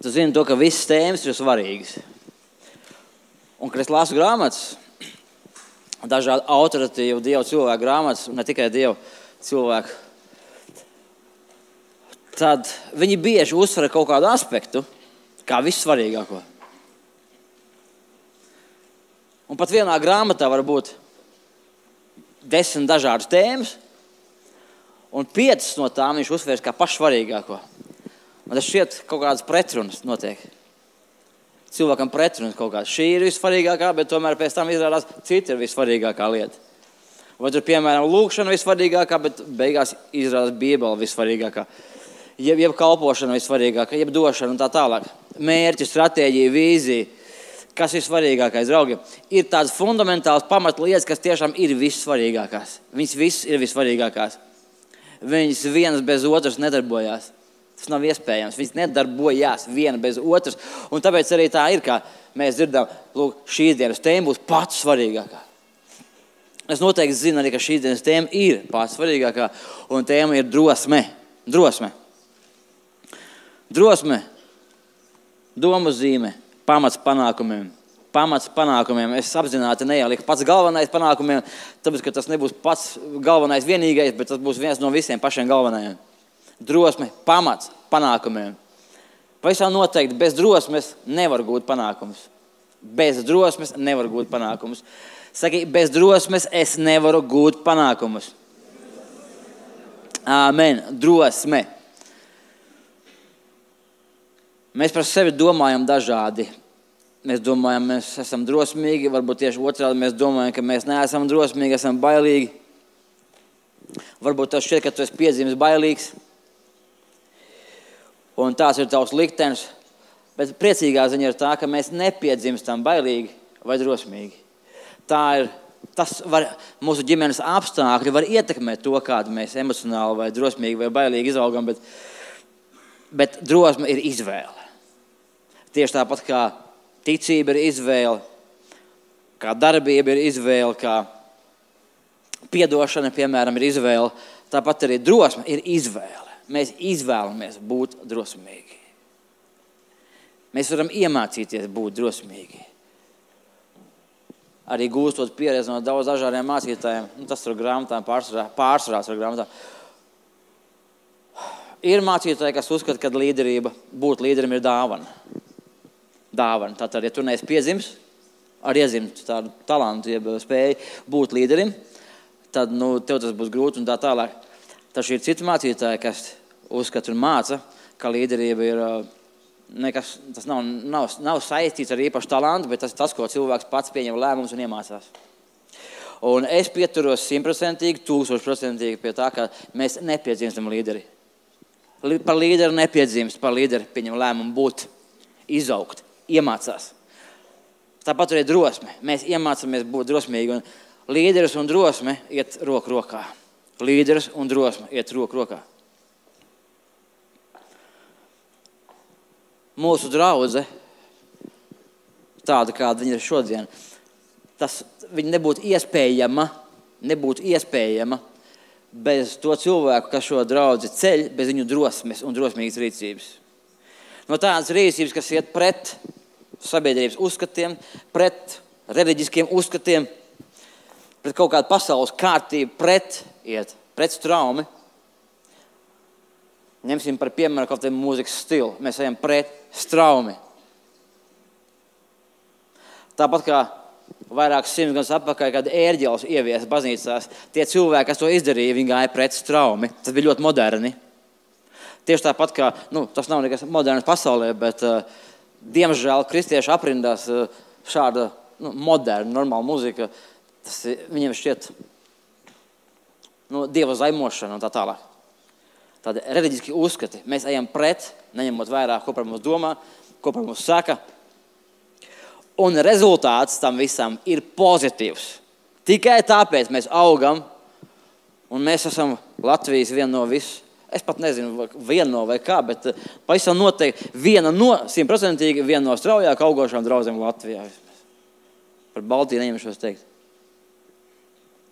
Tu zini to, ka visas tēmas ir svarīgas. Un, kad es lasu grāmatas, dažādi autoritīvu Dievu cilvēku grāmatas, un ne tikai Dievu cilvēku, tad viņi bieži uzsver kaut kādu aspektu, kā vissvarīgāko. Un pat vienā grāmatā var būt 10 dažādas tēmas, un 5 no tām viņš uzsvērs kā pašsvarīgāko. Un tas šķiet kaut kādas pretrunas notiek. Cilvēkam pretrunas kaut kādas. Šī ir vissvarīgākā, bet tomēr pēc tam izrādās cita ir vissvarīgākā lieta. Vai tur, piemēram, lūkšana vissvarīgākā, bet beigās izrādās Bībele vissvarīgākā. Jeb kalpošana vissvarīgākā, jeb došana un tā tālāk. Mērķi, stratēģija, vīzija. Kas ir svarīgākais, draugi? Ir tādas fundamentālas pamatlietas, kas tiešām ir vissvarīgākās. Viņas visas ir vissvarīgākās. Viņas vienas bez otras nedarbojās. Tas nav iespējams. Viņas nedarbojās viena bez otras. Un tāpēc arī tā ir, kā mēs dzirdam, lūk, šīs dienas tēma būs pats svarīgākā. Es noteikti zinu arī, ka šīs dienas tēma ir pats svarīgākā. Un tēma ir drosme. Drosme. Drosme. Domu zīme. Pamats panākumiem. Pamats panākumiem. Es apzināti neieliku pats galvenais panākumiem, tāpēc, ka tas nebūs pats galvenais vienīgais, bet tas būs viens no visiem pašiem galvenajiem. Drosme, pamats panākumiem. Pavisam noteikti, bez drosmes nevar gūt panākumus. Bez drosmes nevar gūt panākumus. Saki, bez drosmes es nevaru gūt panākumus. Āmen. Drosme. Mēs par sevi domājam dažādi. Mēs domājam, mēs esam drosmīgi, varbūt tieši otrādi mēs domājam, ka mēs neesam drosmīgi, esam bailīgi. Varbūt tev šķiet, ka tu esi piedzimis bailīgs. Un tās ir tavs liktenis. Bet priecīgā ziņa ir tā, ka mēs nepiedzimstam bailīgi vai drosmīgi. Mūsu ģimenes apstākļi var ietekmēt to, kādu mēs emocionāli vai drosmīgi vai bailīgi izaugam, bet drosme ir izvēle. Tieši tāpat kā ticība ir izvēle, kā darbība ir izvēle, kā piedošana, piemēram, ir izvēle, tāpat arī drosme ir izvēle. Mēs izvēlamies būt drosmīgi. Mēs varam iemācīties būt drosmīgi. Arī gūstot pieredzi no daudz dažādiem mācītājiem, tas ir grāmatām, pārsvarās ar grāmatām. Ir mācītāji, kas uzskata, ka būt līderim ir dāvana. Dāvana. Tātad, ja tu neesi piedzimis, ar iezimt tādu talantu, jeb spēju būt līderim, tad tev tas būs grūti un tā tālāk. Taču ir citi mācītāji, kas uzskata un māca, ka līderība ir nekas, tas nav saistīts ar īpašu talantu, bet tas ir tas, ko cilvēks pats pieņem lēmumus un iemācās. Un es pieturos 100%, 1000% pie tā, ka mēs nepiedzimstam līderi. Par līderi nepiedzimst, par līderi pieņem lēmumu būt, izaugt, iemācās. Tāpat arī drosme. Mēs iemācāmies būt drosmīgi, un līderis un drosme iet roku rokā. Līderis un drosme iet roku rokā. Mūsu draudze, tāda, kāda viņa ir šodien, viņa nebūtu iespējama bez to cilvēku, kas šo draudzi ceļ, bez viņu drosmes un drosmīgas rīcības. No tādas rīcības, kas iet pret sabiedrības uzskatiem, pret reliģiskiem uzskatiem, pret kaut kādu pasaules kārtību, pret straumi. Ņemsim par piemēru kaut kādu mūzikas stilu. Mēs ejam pret straumi. Tāpat kā vairākus 100 gadus atpakaļ, kad ērģeles ieviesa baznīcās, tie cilvēki, kas to izdarīja, viņi gāja pret straumi. Tas bija ļoti moderni. Tieši tāpat kā, tas nav nekas moderns pasaulē, bet diemžēl kristiešu aprindās šāda moderna, normāla muzika, tas viņiem šķiet dieva zaimošana un tā tālāk. Tādi reliģiski uzskati. Mēs ejam pret, neņemot vērā, ko par mums domā, ko par mums saka. Un rezultāts tam visam ir pozitīvs. Tikai tāpēc mēs augam, un mēs esam Latvijas viena no es pat nezinu, viena no vai kā, bet pavisam noteikti 100% viena no straujāk augošām draudzēm Latvijā. Par Baltiju neņemšos teikt.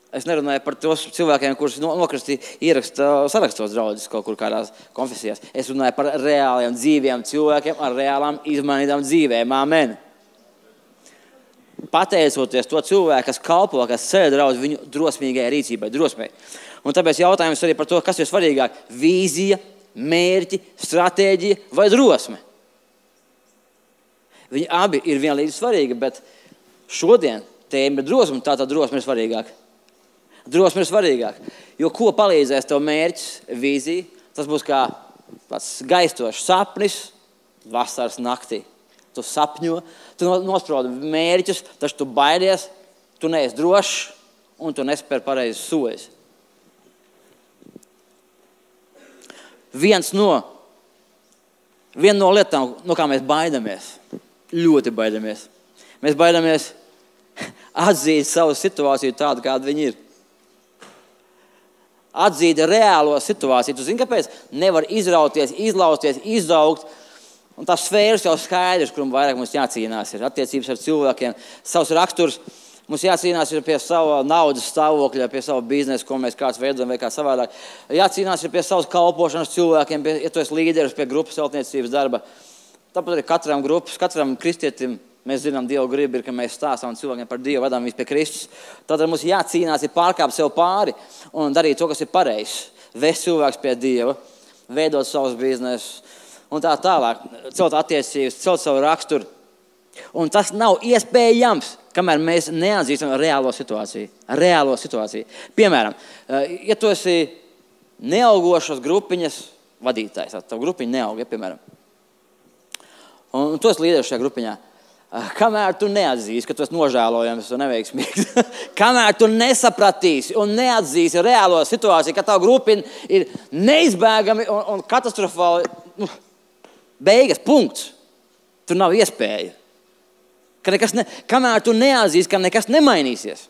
Es nerunāju par tos cilvēkiem, kurus nokristīja ieraksta sarakstos draudzes kaut kur kādās konfesijās. Es runāju par reāliem dzīviem cilvēkiem ar reālām izmainītām dzīvēm. Amen. Pateicoties to cilvēku, kas kalpo, kas ceļ draudzi viņu drosmīgai rīcībai, drosmei. Un tāpēc jautājums arī par to, kas ir svarīgāk – vīzija, mērķi, stratēģija vai drosme. Viņi abi ir vienlīdz svarīgi, bet šodien tēma ir drosme, tātad drosme ir svarīgāk. Drosme ir svarīgāk, jo ko palīdzēs tev mērķis, vīzija, tas būs kā tāds gaistošs sapnis vasaras naktī. Tu sapņo, tu nosprodi mērķus, taču tu baidies, tu neesi drošs un tu nespēri pareizi soļus. Viena no lietām, no kā mēs baidamies, ļoti baidamies. Mēs baidamies atzīt savu situāciju tādu, kāda viņi ir. Atzīt reālo situāciju. Tu zini, kāpēc? Nevar izrauties, izlausties, izaugt. Un tās sfēras jau skaidrs, kuram vairāk mums jācīnās ir attiecības ar cilvēkiem. Savs raksturs mums jācīnās ir pie sava naudas stāvokļa, pie sava biznesa, ko mēs kāds veidojam vai kā savādāk. Jācīnās ir pie savas kalpošanas cilvēkiem, ja tu esi līderis pie grupas celtniecības darba. Tāpat arī katram kristietim, mēs zinām, Dieva griba ir, ka mēs stāstām cilvēkiem par Dievu, vadām viņus pie Kristus. Tad mums jācīnās ir pārkāpt sev pāri un darīt to, kas ir pareizs. Vest cilvēks pie Dieva, veidot savus biznesus un tā tālāk. Celt attiecības, celt savu raksturu. Un tas nav iespējams, kamēr mēs neatzīstam reālo situāciju. Piemēram, ja tu esi neaugošas grupiņas vadītājs, tā grupiņa neaug, ja, piemēram. Un tu esi līderis šajā grupiņā. Kamēr tu neatzīsi, ka tu esi nožēlojams un neveiksmīgs, kamēr tu nesapratīsi un neatzīsi reālo situāciju, ka tavu grupiņu ir neizbēgami un katastrofāli, beigas, punkts. Tur nav iespēja. Kamēr tu neatzīsi, ka nekas nemainīsies,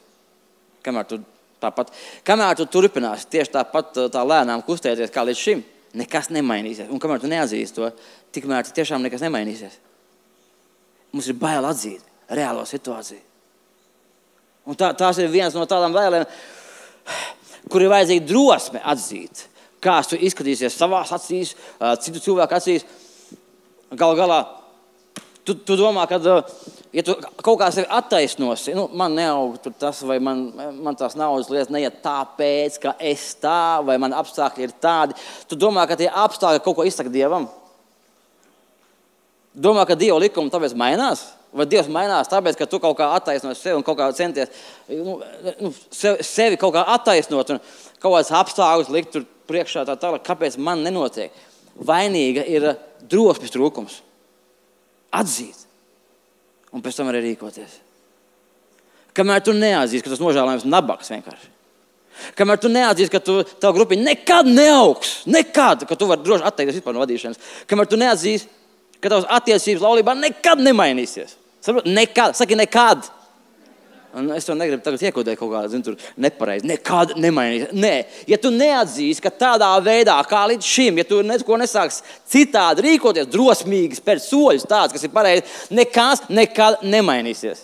kamēr tu turpināsi tieši tāpat tā lēnām kustēties kā līdz šim, nekas nemainīsies. Un kamēr tu neatzīsi to, tikmēr tiešām nekas nemainīsies. Mums ir bail atzīt reālo situāciju. Un tās ir viens no tādām bailēm, kur ir vajadzīga drosme atzīt, kāds tu izskatīsies savās acīs, citu cilvēku acīs. Galu galā, tu domā, ka, ja tu kaut kā sevi attaisnosi, man neaug tas, vai man tās naudas lietas neiet tāpēc, ka es tā, vai man apstākļi ir tādi. Tu domā, ka tie apstākļi kaut ko izsaka Dievam? Domā, ka Dieva likuma tāpēc mainās? Vai Dievs mainās tāpēc, ka tu kaut kā attaisnos sevi un kaut kā centies sevi kaut kā attaisnot un kaut kāds apstākļus likt tur priekšā tā tālāk, kāpēc man nenotiek? Vainīga ir drosmes trūkums. Atzīt. Un pēc tam arī rīkoties. Kamēr tu neatzīsi, ka tas nožēlojams nabaks vienkārši. Kamēr tu neatzīsi, ka tavu grupiņu nekad neaugs. Nekad, ka tu vari droši atteikties vispār no vadīšanas. Kamēr tu neatzīsi, ka tavas attiecības laulībā nekad nemainīsies. Saprot? Nekad. Saki nekad. Un es to negribu tagad iekodēt kaut kādā, tur nepareizi. Nekad nemainīsies. Nē. Ja tu neatzīsi, ka tādā veidā, kā līdz šim, ja tu neko nesāks citādi rīkoties, drosmīgi spērt soļus tāds, kas ir pareizi, nekas nekad nemainīsies.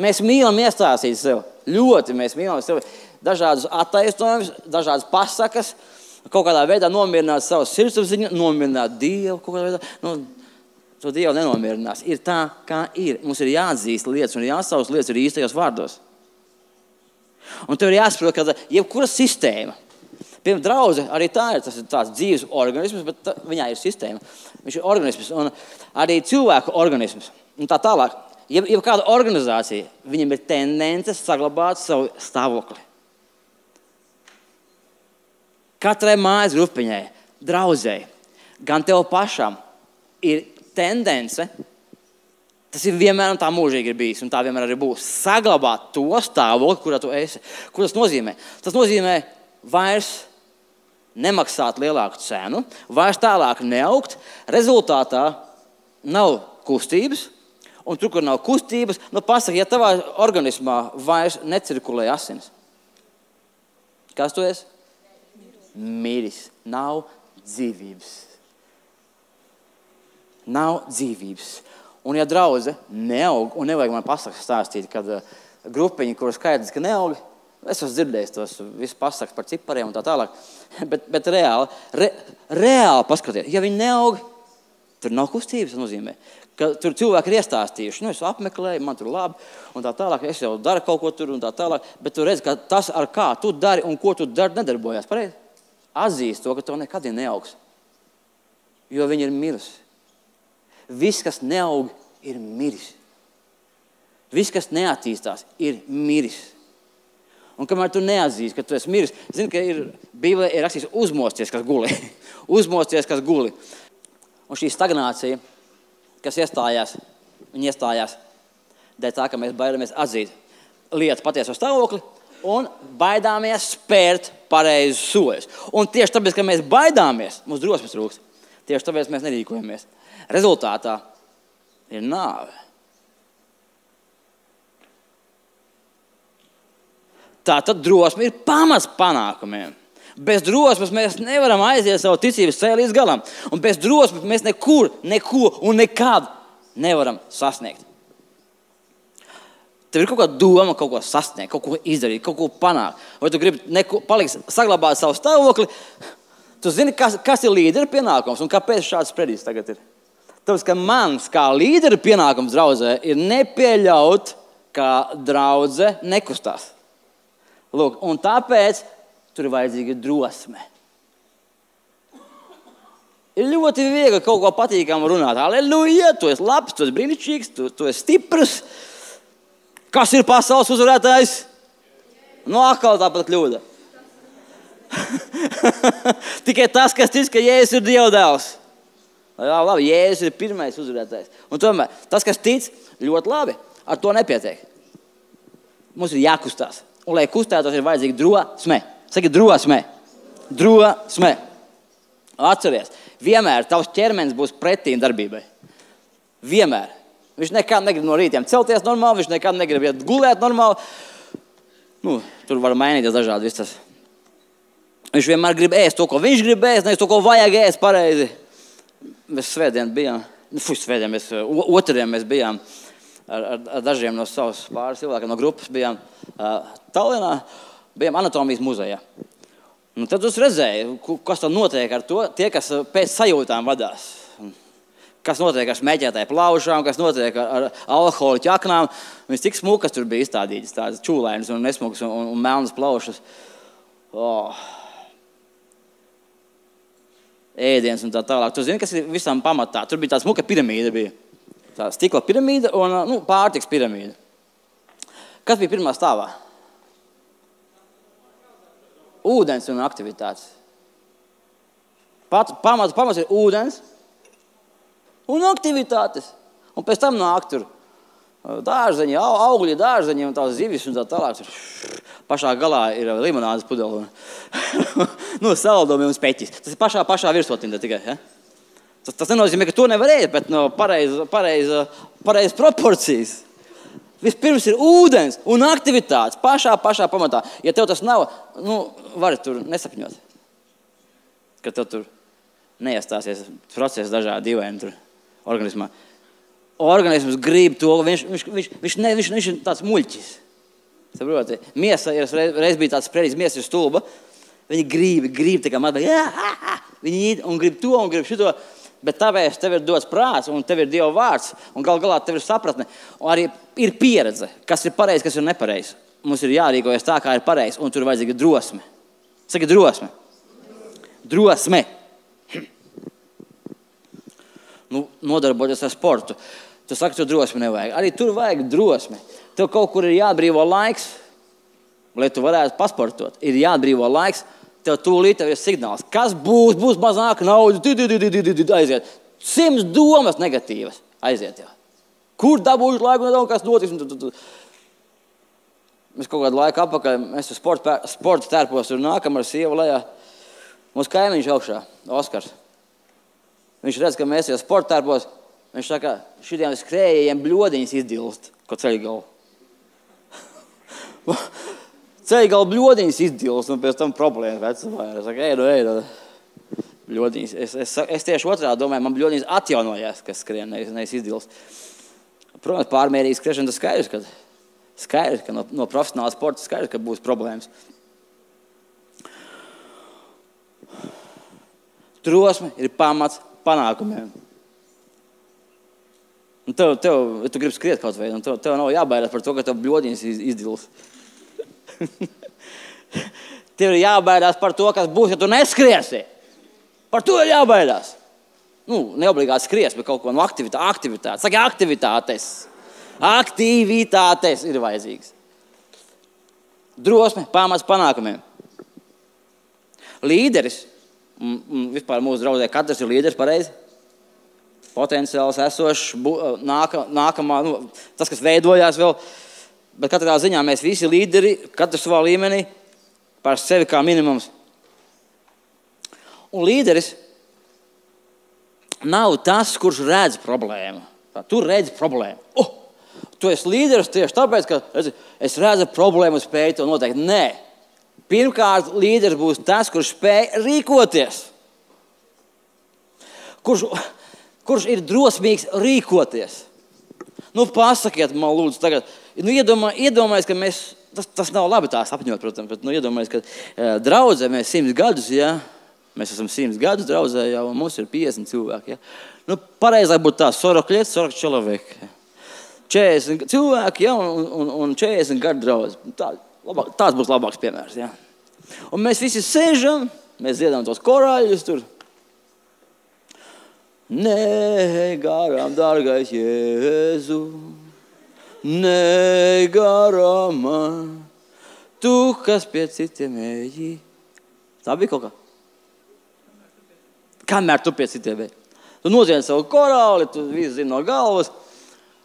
Mēs mīlam iestāstīt sev. Ļoti mēs mīlam sev. Dažādus attaisnojumus, dažādas pasakas, kaut kādā veidā nomierināt savu sirdsapziņu, nomierināt Dievu, kaut kādā veidā. To Dievu nenomierinās. Ir tā, kā ir. Mums ir jāatzīst lietas un jāsauc lietas ir īstajos vārdos. Un tev ir jāsaprot, ka jebkura sistēma, piemēram, draudze, arī tā ir, tas ir tāds dzīves organisms, bet viņā ir sistēma. Viņš ir organisms un arī cilvēku organisms. Un tā tālāk. Jebkāda organizācija, viņam ir tendence saglabāt savu stāvokli. Katrai mājas grupiņai, draudzei, gan tev pašam ir tendence, tas ir vienmēr un tā mūžīgi ir bijis, un tā vienmēr arī būs, saglabāt to stāvokli, kurā tu esi. Ko tas nozīmē? Tas nozīmē vairs nemaksāt lielāku cenu, vairs tālāk neaugt, rezultātā nav kustības, un tur, kur nav kustības, pasaka, ja tavā organismā vairs necirkulē asinis. Kas tu esi? Miris. Nav dzīvības. Nav dzīvības. Un ja draudze neaug, un nevajag man pasakas stāstīt, kad grupiņi, kur skaidrs, ka neaug, Es esmu dzirdējis tos visus pasakas par cipariem un tā tālāk. Bet reāli paskatiet, ja viņi neaug, tur nav kustības, tas nozīmē. Ka tur cilvēki ir iestāstījuši, es apmeklēju, man tur labi, un tā tālāk, es jau daru kaut ko tur un tā tālāk, bet tu redzi, ka tas, ar kā tu dari un ko tu dari, nedarbojās. Pareizi? Atzīst to, ka to nekad neaugs, jo viņi ir mirusi. Viss, kas neaug, ir miris. Viss, kas neattīstās, ir miris. Un kamēr tu neatzīsti, ka tu esi miris, zini, ka Bībelē ir rakstīts uzmosties, kas guli. Uzmosties, kas guli. Un šī stagnācija, kas viņi iestājās dēļ tā, ka mēs baidāmies atzīt lietas patieso stāvokli un baidāmies spērt pareizus soļus. Un tieši tāpēc, ka mēs baidāmies, mums drosmes trūkst. Tieši tāpēc mēs nerīkojamies. Rezultātā ir nāve. Tātad drosme ir pamats panākumiem. Bez drosmes mēs nevaram aiziet savu ticības ceļu līdz galam. Un bez drosmes mēs neko un nekad nevaram sasniegt. Tev ir kaut kāda doma, kaut ko sasniegt, kaut ko izdarīt, kaut ko panākt. Vai tu gribi saglabāt savu stāvokli? Tu zini, kas ir līdera pienākums un kāpēc šāds sprediens tagad ir? Tāpēc, ka mans kā līdera pienākums draudzē ir nepieļaut, ka draudze nekustās. Lūk, un tāpēc tur ir vajadzīga drosme. Ir ļoti viegli kaut ko patīkamu runāt. Aleluja, tu esi labs, tu esi brīnišķīgs, tu esi stiprs. Kas ir pasaules uzvarētājs? No atkal tāpat kļūda. Tikai tas, kas tic, ka Jēzus ir Dieva dēls. Jā, labi, Jēzus ir pirmais uzvarētājs. Un tomēr tas, kas tic, ļoti labi, ar to nepietiek. Mums ir jākustās. Un, lai kustētos, ir vajadzīga drosme. Saki, drosme. Drosme. Atceries, vienmēr tavs ķermenis būs pretīm darbībai. Vienmēr. Viņš nekad negrib no rītiem celties normāli, viņš nekad negrib iet gulēt normāli. Tur var mainīties dažādi viss tas. Viņš vienmēr grib ēst to, ko viņš grib ēst, nevis to, ko vajag ēst pareizi. Mēs svētdien bijām, otriem mēs bijām ar dažiem no savas pāris cilvēkiem, no grupas bijām Tallinā, bijām anatomijas muzejā. Un tad es redzēju, kas tad notiek ar to, tie, kas pēc sajūtām vadās. Kas notiek ar smēķētāju plaušām, kas notiek ar alkoholu ķaknām. Viņas tik smukas tur bija izstādītas, tādas čūlainas un nesmukas un melnas plaušas. Ēdiens un tā tālāk. Tu zini, kas ir visam pamatā? Tur bija tāda smuka piramīda bija. Tā stikla piramīda un pārtiks piramīda. Kas bija pirmā stāvā? Ūdens un aktivitātes. Pamats ir ūdens un aktivitātes. Un pēc tam nāk tur dārzeņi, augļi dārzeņi un tās zivis un tā tālāk. Pašā galā ir limonādes pudeli. Saldumi un speķis. Tas ir pašā virsotnē tikai. Ja? Tas nenozīmē, ka to nevar ēst, bet no pareiz proporcijas. Vispirms ir ūdens un aktivitātes pašā pamatā. Ja tev tas nav, vari tur nesapņot. Ka tev tur neiestāsies procesi dažādi dīvaini tur organismā. Organisms grib to, viņš ir tāds muļķis. Saproti? Miesa reiz bija tāds sprediens, miesa ir stulba. Viņi grib tā kā viņi iet un grib to un grib šito. Bet tāpēc tev ir dots prāts un tev ir Dieva vārds un galā tev ir sapratne. Un arī ir pieredze, kas ir pareizi, kas ir nepareizi. Mums ir jārīkojas tā, kā ir pareizi un tur ir vajadzīga drosme. Saki drosme. Drosme. Nodarboties ar sportu. Tu saki, tu drosmi nevajag. Arī tur vajag drosmi. Tev kaut kur ir jāatbrīvo laiks, lai tu varētu pasportot. Ir jāatbrīvo laiks. Tev tūlīt tev ir signāls. Kas būs mazāk naudas, aiziet. 100 domas negatīvas aiziet jau. Kur dabūšu laiku, nezinu, kas notiks. Mēs kaut kādu laiku apakaļ, mēs sporta tērpos tur nākam ar sievu lejā. Mums kaimiņš augšā, Oskars. Viņš redz, ka mēs jau sporta tērpos. Viņš saka, šitiem skrējējiem bļodiņas izdilst, ko ceļ galvu. Ceļgal bļodiņas izdilst un pēc tam problēmas vecumā. Es saku, ej, bļodiņas. Es tieši otrādi domāju, man bļodiņas atjaunojās, kas skrien, nevis izdilst. Protams, pārmērīgi skriešana tas skaidrs, kad Skaidrs, ka no profesionāla sporta skaidrs, ka būs problēmas. Drosme ir pamats panākumiem. Un tev, ja tu gribi skriet kaut vai, un tev nav jābaidās par to, ka tev bļodiņas izdils. Tev ir jābaidās par to, kas būs, ja tu neskriesi. Par to ir jābaidās. Neobligāti skries, bet kaut ko no aktivitātes. Saka, aktivitātes ir vajadzīgas. Drosme, pamats panākumiem. Līderis, vispār mūsu draudzē, katrs ir līderis pareizi. Potenciāls, esošs, nākamā, tas, kas veidojās vēl. Bet katrā ziņā mēs visi līderi, katrs savā līmenī, par sevi kā minimums. Un līderis nav tas, kurš redz problēmu. Tu redzi problēmu. Tu esi līderis tieši tāpēc, ka es redzu problēmu un spēju to noteikt. Nē. Pirmkārt, līderis būs tas, kurš spēj rīkoties. Kurš ir drosmīgs rīkoties. Pasakiet man lūdzu tagad. Iedomājies, ka mēs, tas nav labi tā sapņot, protams, bet iedomājies, ka draudzē mēs 100 gadus, ja? Mēs esam 100 gadus draudzē, ja? Un mums ir 50 cilvēki. Ja? Pareizāk būtu tā 40 человек. 40 cilvēki, ja? Un 40 gadu draudz. Tāds būs labāks piemērs. Ja? Un mēs visi sēžam, mēs dziedam tos korāļus tur. Nē, garām, dārgais Jēzu, nē, garām man, tu, kas pie citiem eji. Tā bija kaut kā? Kamēr tu pie citiem eji. Tu nodziedi savu korāli, tu visu zini no galvas.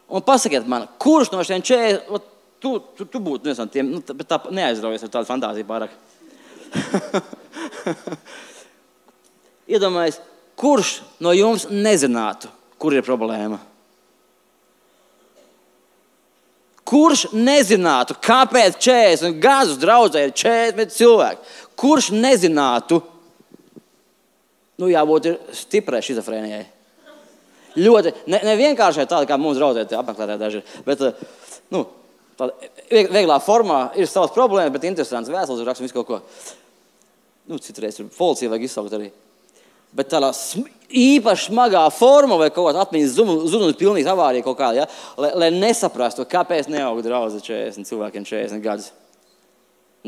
Un pasakiet man, kurš no šiem 40, tu būtu, nezinu, tiem, bet tā neaizraujies ar tādu fantāziju pārāk. Iedomājies, kurš no jums nezinātu, kur ir problēma? Kurš nezinātu, kāpēc 40 gadus draudzē ir 40 cilvēki? Kurš nezinātu? Jābūt ir stiprai šizofrēnijai. Ļoti, ne vienkāršai tāda, kā mums draudzē apmeklētāji daži, bet, tāda vieglā formā ir savas problēmas, bet interesants vēstules raksts un visu kaut ko. Citreiz ir policija vajag izsaukt arī. Bet tādā īpaši smagā forma vai kaut kāda atmiņas zudums pilnīgs avārija kaut kāda, ja? Lai nesaprastu, kāpēc neaug draudze 40 cilvēkiem 40 gadus.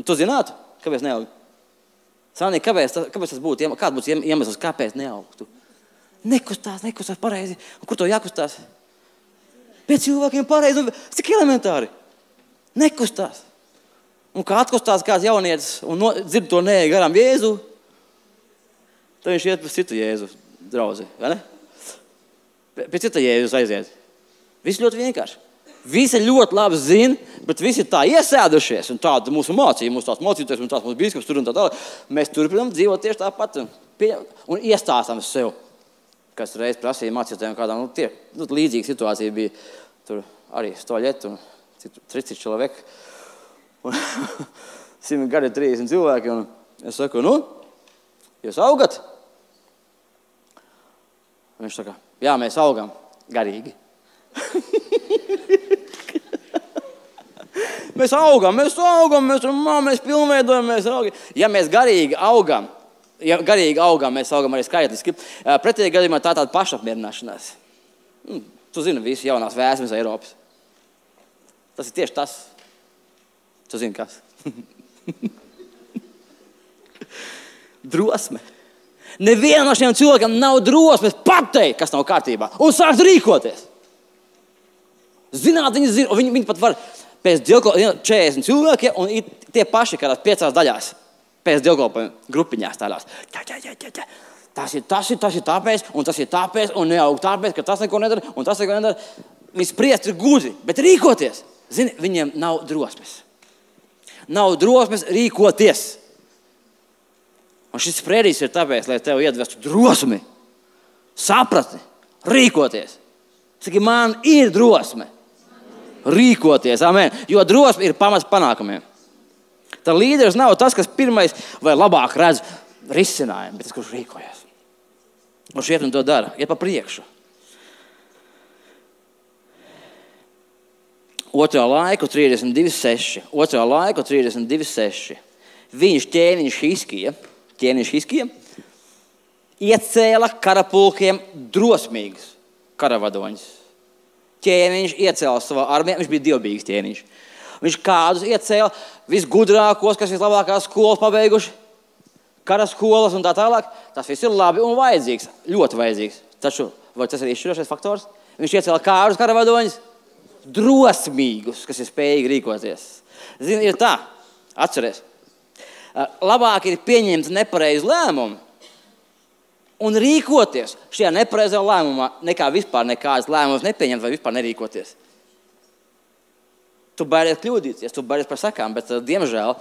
Un tu zinātu, kāpēc neaug? Sānī, kāpēc tas būtu? Kāds būtu iemesls, kāpēc neaugtu? Nekustās pareizi. Un kur to jākustās? Pēc cilvēkiem pareizi. Cik elementāri. Nekustās. Un kā atkustās kāds jaunietis un dzird to nē garām Jēzu, tad viņš iet pēc citu Jēzu draudzi, vai ne? Pēc cita Jēzus aiziet. Viss ļoti vienkārši. Visi ļoti labi zina, bet visi ir tā iesēdušies, un tāda mūsu mācīja, mūsu tās mācīties, un tās mūsu bīskaps tur un tā tālāk. Mēs turpinām dzīvot tieši tāpat un iestāstam sev. Kas reiz prasīja mācītājiem kādām, līdzīga situācija bija. Tur arī stoļet un 30 cilvēki. 100 gadi 30 cilvēki, un es saku, jūs augat? Viņš saka, jā, mēs augam garīgi. Mēs augam, mēs pilnveidojam, mēs augam. Ja mēs garīgi augam, mēs augam arī skaitliski. Pretējā gadījumā tā tāda pašapmierināšanās. Tu zini, visi jaunās vēsmes Eiropas. Tas ir tieši tas. Tu zini, kas? Drosme. Nevienam no šiem cilvēkiem nav drosmes pateikt, kas nav kārtībā, un sākt rīkoties. Zināt, viņi pat var pēc dievkalpojuma 40 cilvēki, un tie paši kādās 5 daļās pēc dievkalpojuma grupiņās tādās. Tas ir tāpēc, un neaug tāpēc, ka tas neko nedara, un tas neko nedara. Viņi spriest ir gudri, bet rīkoties. Zini, viņiem nav drosmes. Nav drosmes rīkoties. Un šis sprēdījis ir tāpēc, lai tev iedvestu drosmi, sapratni, rīkoties. Saki, man ir drosme rīkoties, amen. Jo drosme ir pamats panākumiem. Tad līderis nav tas, kas pirmais vai labāk redz risinājumu, bet tas, kurš rīkojas. Un iet un to dara, iet pa priekšu. Otrā laiku 32,6. Otrā laiku 32,6. Viņš ķēniņš Hiskija iecēla karapulkiem drosmīgus karavadoņus. Ķēniņš iecēla savā armijā, viņš bija dievbijīgs ķēniņš. Viņš kādus iecēla visgudrākos, kas vislabākās skolas pabeiguši, karaskolas un tā tālāk. Tas viss ir labi un vajadzīgs, ļoti vajadzīgs. Taču, vai tas ir izšķirošais faktors? Viņš iecēla kādus karavadoņus drosmīgus, kas ir spējīgi rīkoties. Zini, ir tā, atceries, labāk ir pieņemt nepareizu lēmumu un rīkoties šajā nepareizā lēmumā, nekā vispār nekādas lēmumus nepieņemt vai vispār nerīkoties. Tu baidies kļūdīties, tu baidies par sakām, bet, diemžēl,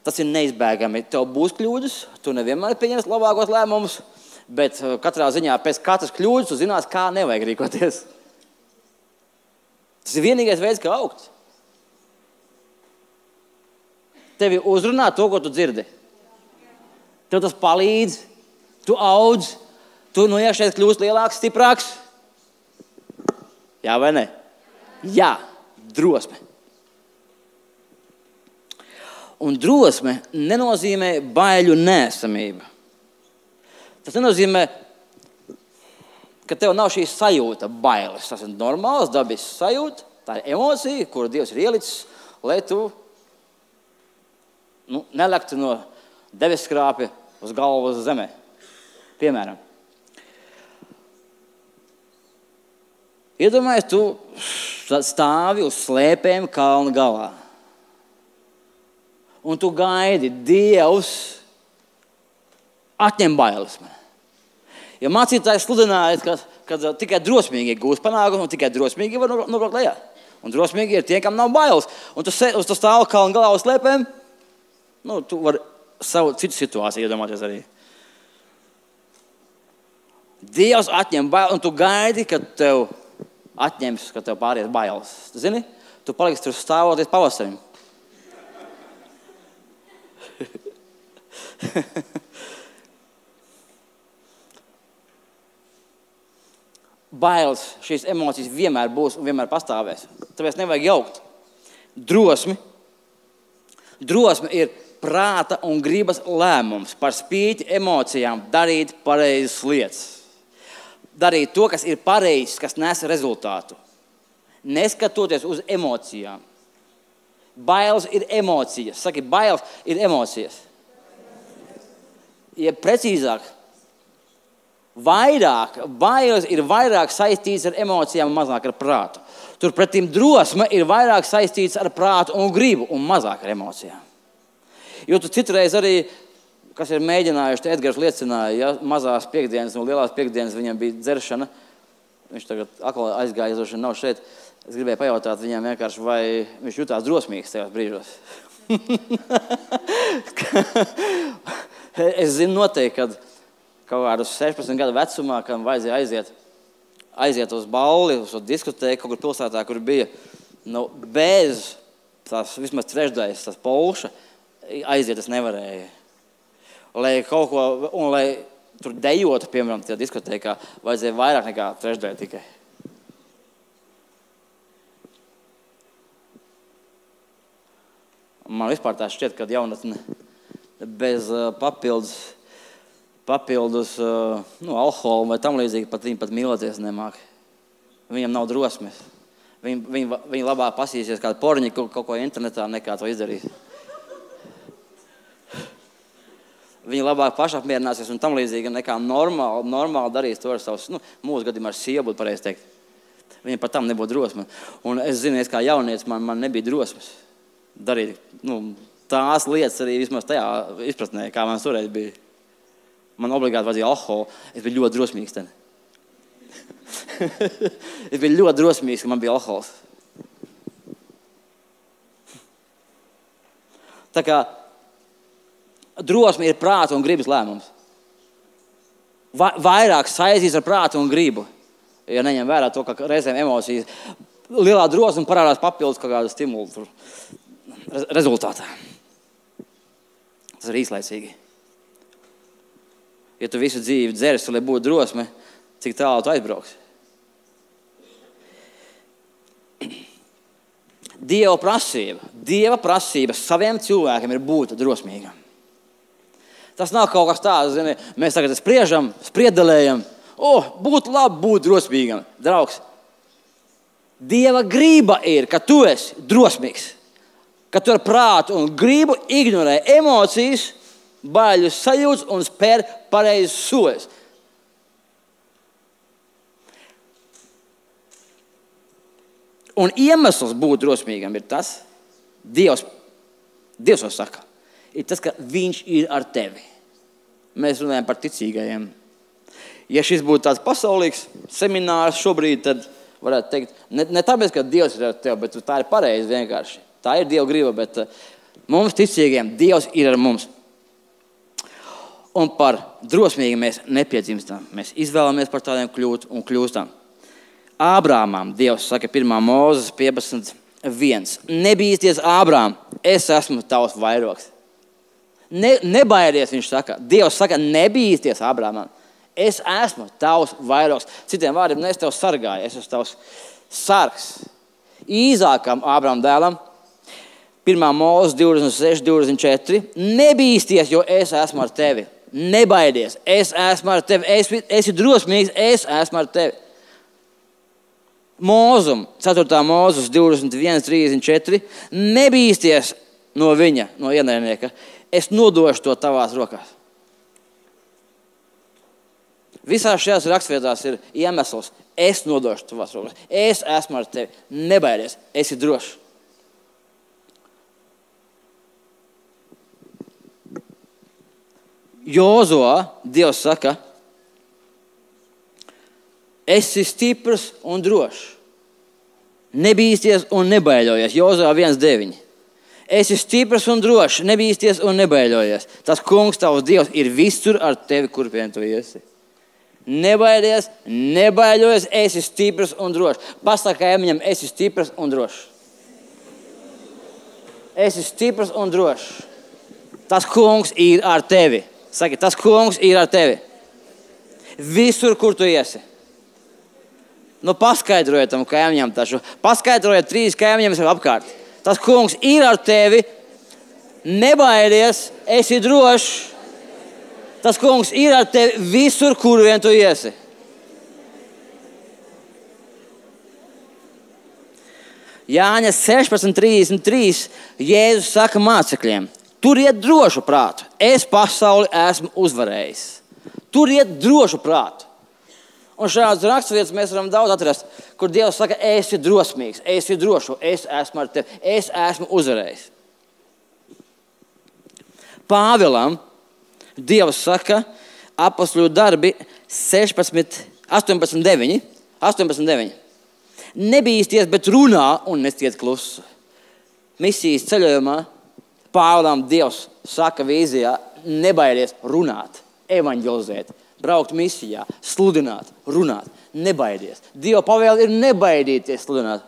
tas ir neizbēgami. Tev būs kļūdas, tu nevienmēr pieņems labākos lēmumus, bet katrā ziņā pēc katras kļūdas tu zinās, kā nevajag rīkoties. Tas ir vienīgais veids, kā augt. Tevi uzrunā to, ko tu dzirdi. Tev tas palīdz, tu audz, tu no iekšēs kļūst lielāks, stiprāks. Jā vai ne? Jā, drosme. Un drosme nenozīmē baiļu neesamību. Tas nenozīmē, ka tev nav šī sajūta bailes. Tas ir normāls, dabisks sajūta, tā ir emocija, kuru Dievs ir ielicis, lai tu nelektu no debesskrāpja uz galvu uz zemē. Piemēram. Iedomājies, tu stāvi uz slēpēm kalna galā. Un tu gaidi, Dievs atņem bailes man. Ja mācītājs sludināja, ka tikai drosmīgi gūst panākumu, un tikai drosmīgi var nobraukt lejā. Un drosmīgi ir tie, kam nav bailes. Un tu stāvi kalna galā uz slēpēm, tu vari savu citu situāciju iedomāties arī. Dievs atņem bailes, un tu gaidi, kad tev atņems, kad tev pāries bailes. Tu zini, tu paliksi tur stāvoties pavasarim. Bailes, šīs emocijas vienmēr būs un vienmēr pastāvēs. Tāpēc nevajag jaukt. Drosme ir prāta un gribas lēmums par spīti emocijām darīt pareizas lietas. Darīt to, kas ir pareizs, kas nes rezultātu. Neskatoties uz emocijām. Bailes ir emocijas. Saki, bailes ir emocijas. Ja precīzāk, bailes ir vairāk saistīts ar emocijām un mazāk ar prātu. Turpretim drosme ir vairāk saistīts ar prātu un gribu un mazāk ar emocijām. Jo tu citreiz arī, kas ir mēģinājuši, Edgars liecināja, ja mazās piekdienas un lielās piekdienas viņam bija dzeršana, viņš tagad atkal aizgāja, nav šeit. Es gribēju pajautāt viņam vienkārši, vai viņš jutās drosmīgs tajos brīžos. Es zinu noteikti, kad kaut kādus 16 gadu vecumā, kam vajadzēja aiziet uz balli, uz diskotēku, kaut kur pilsētā, kur bija bez tās vismaz trešdaļas, tās polša, aiziet es nevarēju. Lai kaut ko, un lai tur dejotu, piemēram, tajā diskotēkā, vajadzēja vairāk nekā trešdaļa tikai. Man vispār tā šķiet, ka jaunatne bez papildus alkohola vai tam līdzīgi viņi pat mīlēties nemāk. Viņam nav drosmes. Viņi labāk pasīsies kādu porņu kaut ko internetā nekā to izdarīt. Viņi labāk pašapmierināsies un tam līdzīgi nekā normāli darīs to ar savus, mūsu gadījumā ar sievu būtu pareizi teikt. Viņam pat tam nebūtu drosme. Un es zinu, kā jaunietis man nebija drosmes darīt tās lietas arī vismaz tajā izpratnē, kā man toreiz bija. Man obligāti vajadzēja alkoholu. Es biju ļoti drosmīgs ten. Es biju ļoti drosmīgs, ka man bija alkohols. Tā kā drosme ir prāta un gribas lēmums. Vairāk saistīts ar prātu un gribu. Ja neņem vērā to, ka reizēm emocijas lielā drosme parādās papildus kaut kādu stimulu rezultātā. Tas ir īslaicīgi. Ja tu visu dzīvi dzersi, lai būtu drosme, cik tālu tu aizbrauksi? Dieva prasība saviem cilvēkiem ir būt drosmīgam. Tas nav kaut kas tāds, zini, mēs tagad spriežam, spriedelējam. Būtu labi būt drosmīgam. Draugs, Dieva grība ir, ka tu esi drosmīgs. Ka tu ar prātu un gribu ignorē emocijas, baiļu sajūtas un spēr pareizus soļus. Un iemesls būt drosmīgam ir tas, Dievs to saka, ir tas, ka viņš ir ar tevi. Mēs runājam par ticīgajiem. Ja šis būtu tāds pasaulīgs seminārs šobrīd, tad varētu teikt, ne tāpēc, ka Dievs ir ar tevi, bet tā ir pareizi vienkārši. Tā ir Dieva griba, bet mums ticīgajiem Dievs ir ar mums. Un par drosmīgi mēs nepiedzimstam. Mēs izvēlamies par tādiem kļūt un kļūstam. Ābrāmam Dievs saka 1. Mūzes 15:1. Nebīsties, Ābrām, es esmu tavs vairogs. Nebaidies, viņš saka. Dievs saka, nebīsties, Ābrāmam. Es esmu tavs vairogs. Citiem vārdiem, es tev sargāju, es esmu tavs sargs. Īzākam Ābrāma dēlam 1. Mūzes 26:24. Nebīsties, jo es esmu ar tevi. Nebaidies, es esmu ar tevi. Esi drosmīgs, es esmu ar tevi. Mūzum, 4. Mūzes 21:34. Nebīsties no viņa, no ienaidnieka. Es nodošu to tavās rokās. Visās šajās rakstvietās ir iemesls. Es nodošu tavās rokās. Es esmu ar tevi. Nebaidies, esi drošs. Jozo, Dievs saka, esi stiprs un drošs. Nebīsties un nebaiļojies. Jozo 1:9. Esi stiprs un drošs. Nebīsties un nebaiļojies. Tas kungs, tavs Dievs, ir visur ar tevi, kur vien tu iesi. Nebaidies, nebaiļojies, esi stiprs un drošs. Pasaka kaimiņam, esi stiprs un drošs. Esi stiprs un drošs. Tas kungs ir ar tevi. Saki, tas kungs ir ar tevi. Visur, kur tu iesi. Paskaidrojiet tam kaimiņam taču. Paskaidrojiet 3 kaimiņiem sev apkārt. Tas kungs ir ar tevi. Nebaidies, esi drošs. Tas kungs ir ar tevi visur, kur vien tu iesi. Jāņa 16:33 Jēzus saka mācekļiem, turiet drošu prātu, es pasauli esmu uzvarējis. Turiet drošu prātu. Un šādas raksturvietas mēs varam daudz atrast, kur Dievs saka, esi drosmīgs, esi drošu, es esmu ar tevi, es esmu uzvarējis. Pāvilam Dievs saka, Apostoļu darbi 18:9. Nebīsties, bet runā un nestiet klusu. Misijas ceļojumā Pāvilam Dievs saka vīzijā, nebaidies runāt, evaņģelizēt, braukt misijā, sludināt, runāt, nebaidies. Dieva pavēle ir nebaidīties sludināt.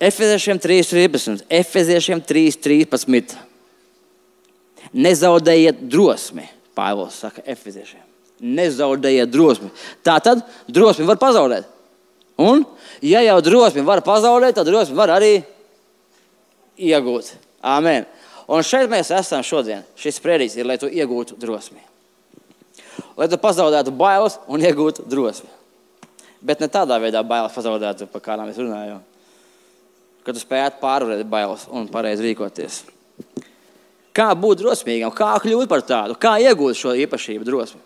Efeziešiem 3:13. Nezaudējiet drosmi, Pāvils saka Efeziešiem. Nezaudējiet drosmi. Tātad drosmi var pazaudēt. Un, ja jau drosmi var pazaudēt, tad drosmi var arī iegūt. Āmen. Un šeit mēs esam šodien. Šis sprediķis ir, lai tu iegūtu drosmi. Lai tu pazaudētu bailes un iegūtu drosmi. Bet ne tādā veidā bailes pazaudētu, par kādām mēs runājam. Kad tu spētu pārvarēt bailes un pareizi rīkoties. Kā būt drosmīgam? Kā kļūt par tādu? Kā iegūt šo īpašību drosmi?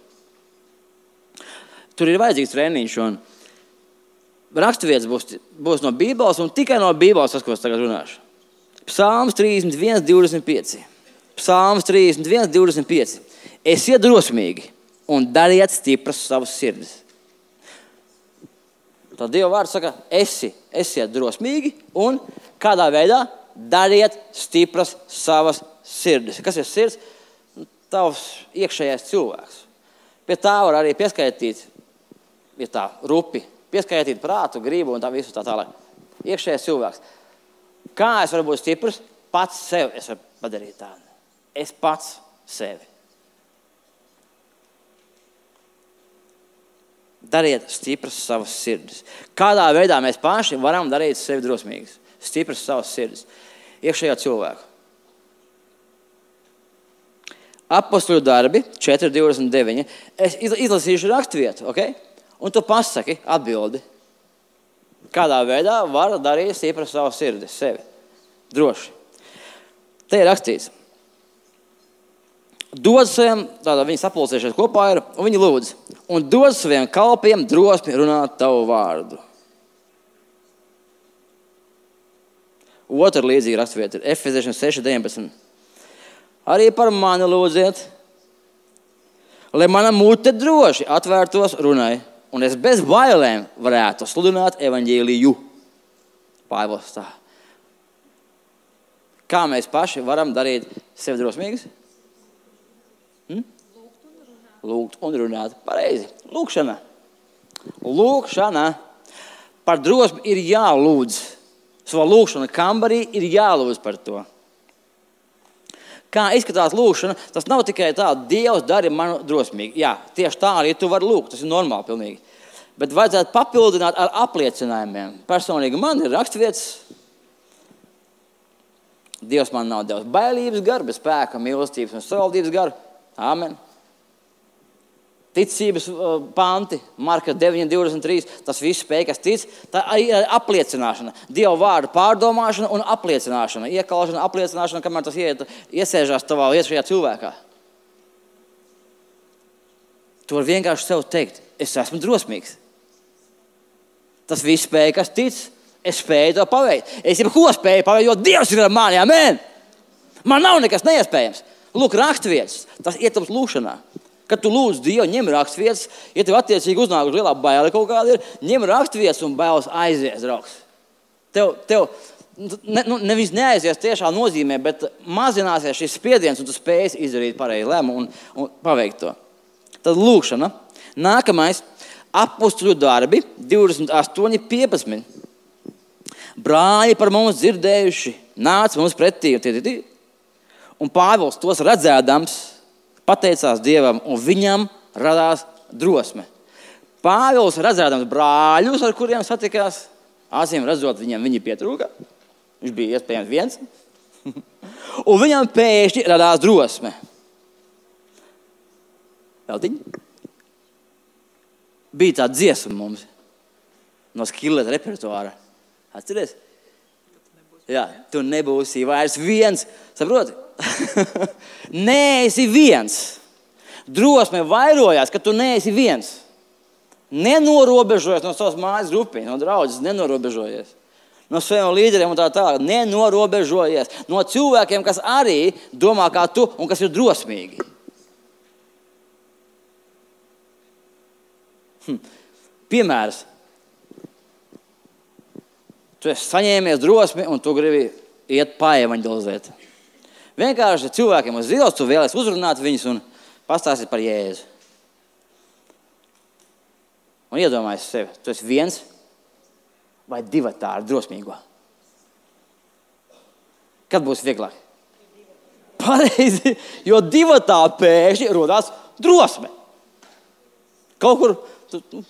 Tur ir vajadzīgs treniņš un raksturvietas būs no Bībeles un tikai no Bībeles, tas, ko es tagad runāšu. Psalms 31:25. Psalms 31:25. Esiet drosmīgi un dariet stipras savas sirdis. Tad Dieva vārds saka, esiet drosmīgi un kādā veidā dariet stipras savas sirdis. Kas ir sirds? Tavs iekšējais cilvēks. Pie tā var arī pieskaitīt, ja tā rupi, pieskaitīt prātu, gribu un tā visu tā tālāk. Iekšējais cilvēks. Kā es varu būt stiprs? Pats sev es varu padarīt tādu. Es pats sevi. dariet stipras savas sirdis. Kādā veidā mēs paši varam darīt sevi drosmīgus? Stipras savas sirdis. Iekšējā cilvēku. Apostoļu darbi 4:29. Es izlasīšu rakstvietu, ok? Un tu pasaki, atbildi. Kādā veidā var darīt stipras savas sirdis sevi? Droši. Te ir rakstīts. Dod saviem, tādā viņi sapulcējušies kopā ir, un viņi lūdz. Un dod saviem kalpiem drosmi runāt tavu vārdu. Otra līdzīga rakstvieta ir Efeziešiem 6:19. Arī par mani lūdziet, lai mana mute droši atvērtos runai, un es bez bailēm varētu sludināt evaņģēliju. Pāvils tā. Kā mēs paši varam darīt sevi drosmīgus? Lūgt un runāt. Pareizi. Lūkšana. Lūkšana. Par drosmi ir jālūdz. Savā lūkšana kambarī ir jālūdz par to. Kā izskatās lūkšana, tas nav tikai tā, Dievs dari manu drosmīgi. Jā, tieši tā arī tu vari lūgt, tas ir normāli pilnīgi. Bet vajadzētu papildināt ar apliecinājumiem. Personīgi man ir rakstvietas. Dievs man nav devis bailības garu, bet spēka, mīlestības un savaldības garu. Āmen. Ticības panti, Marka 9:23, tas viss spēj, kas tic, tā arī ir apliecināšana. Dieva vārdu pārdomāšana un apliecināšana. Iekalšana, apliecināšana, kamēr tas iesēžās tavā iekšējā cilvēkā. Tu vari vienkārši sev teikt, es esmu drosmīgs. Tas viss spēj, kas tic, es spēju to paveikt. Es jebko spēju paveikt, jo Dievs ir ar mani, amen. Man nav nekas neiespējams. Lūk, rakstvietas, tas ietilpst lūkšanā. Kad tu lūdz Dievu, ņem rakstvietas, ja tev attiecīgi uznāk lielā baile kaut kāda ir, ņem rakstvietas un bailes aizies, draugs. Tev nevis neaizies tiešā nozīmē, bet mazināsies šis spiediens un tu spēsi izdarīt pareizi lēmumu un paveikt to. Tad lūkšana. Nākamais, apostoļu darbi 28:15. Brāļi par mums dzirdējuši, nāc mums pretī. Un Pāvils tos redzēdams pateicās Dievam, un viņam radās drosme. Pāvils redzēdams brāļus, ar kuriem satikās, acīm redzot, viņi pietrūka. Viņš bija iespējams viens. Un viņam pēkšņi radās drosme. Veltiņ? Bija tā dziesma mums no Skilleta repertuāra. Atceries? Jā, tu nebūsi vairs viens. Saproti? Neesi viens. Drosme vairojās, ka tu neesi viens. Nenorobežojies no savas mājas grupiņas, no draudzes, nenorobežojies. No saviem līderiem un tā tālāk. Nenorobežojies. No cilvēkiem, kas arī domā kā tu un kas ir drosmīgi. Piemērs. Tu esi saņēmies drosmi un tu gribi iet paevaņģelizēt. Vienkārši cilvēkiem uz ielas tu vēlies uzrunāt viņus un pastāstīt par Jēzu. Un iedomājies sevi, tu esi viens vai divatā ar drosmīgo. Kad būs vieglāk? Pareizi, jo divatā pēkšņi rodās drosme. Kaut kur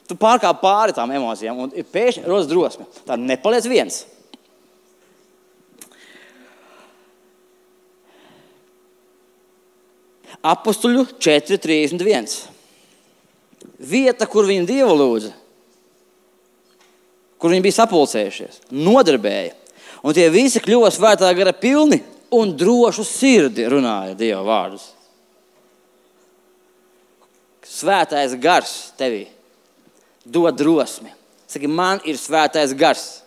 tu pārkāp pāri tām emocijām un pēkšņi rodas drosme. Tā nepaliec viens. Apostoļu 4:31. Vieta, kur viņi Dievu lūdza, kur viņi bija sapulcējušies, nodarbēja. Un tie visi kļuva svētā gara pilni un drošu sirdi runāja Dieva vārdus. Svētais gars tevī dod drosmi. Saki, man ir svētais gars.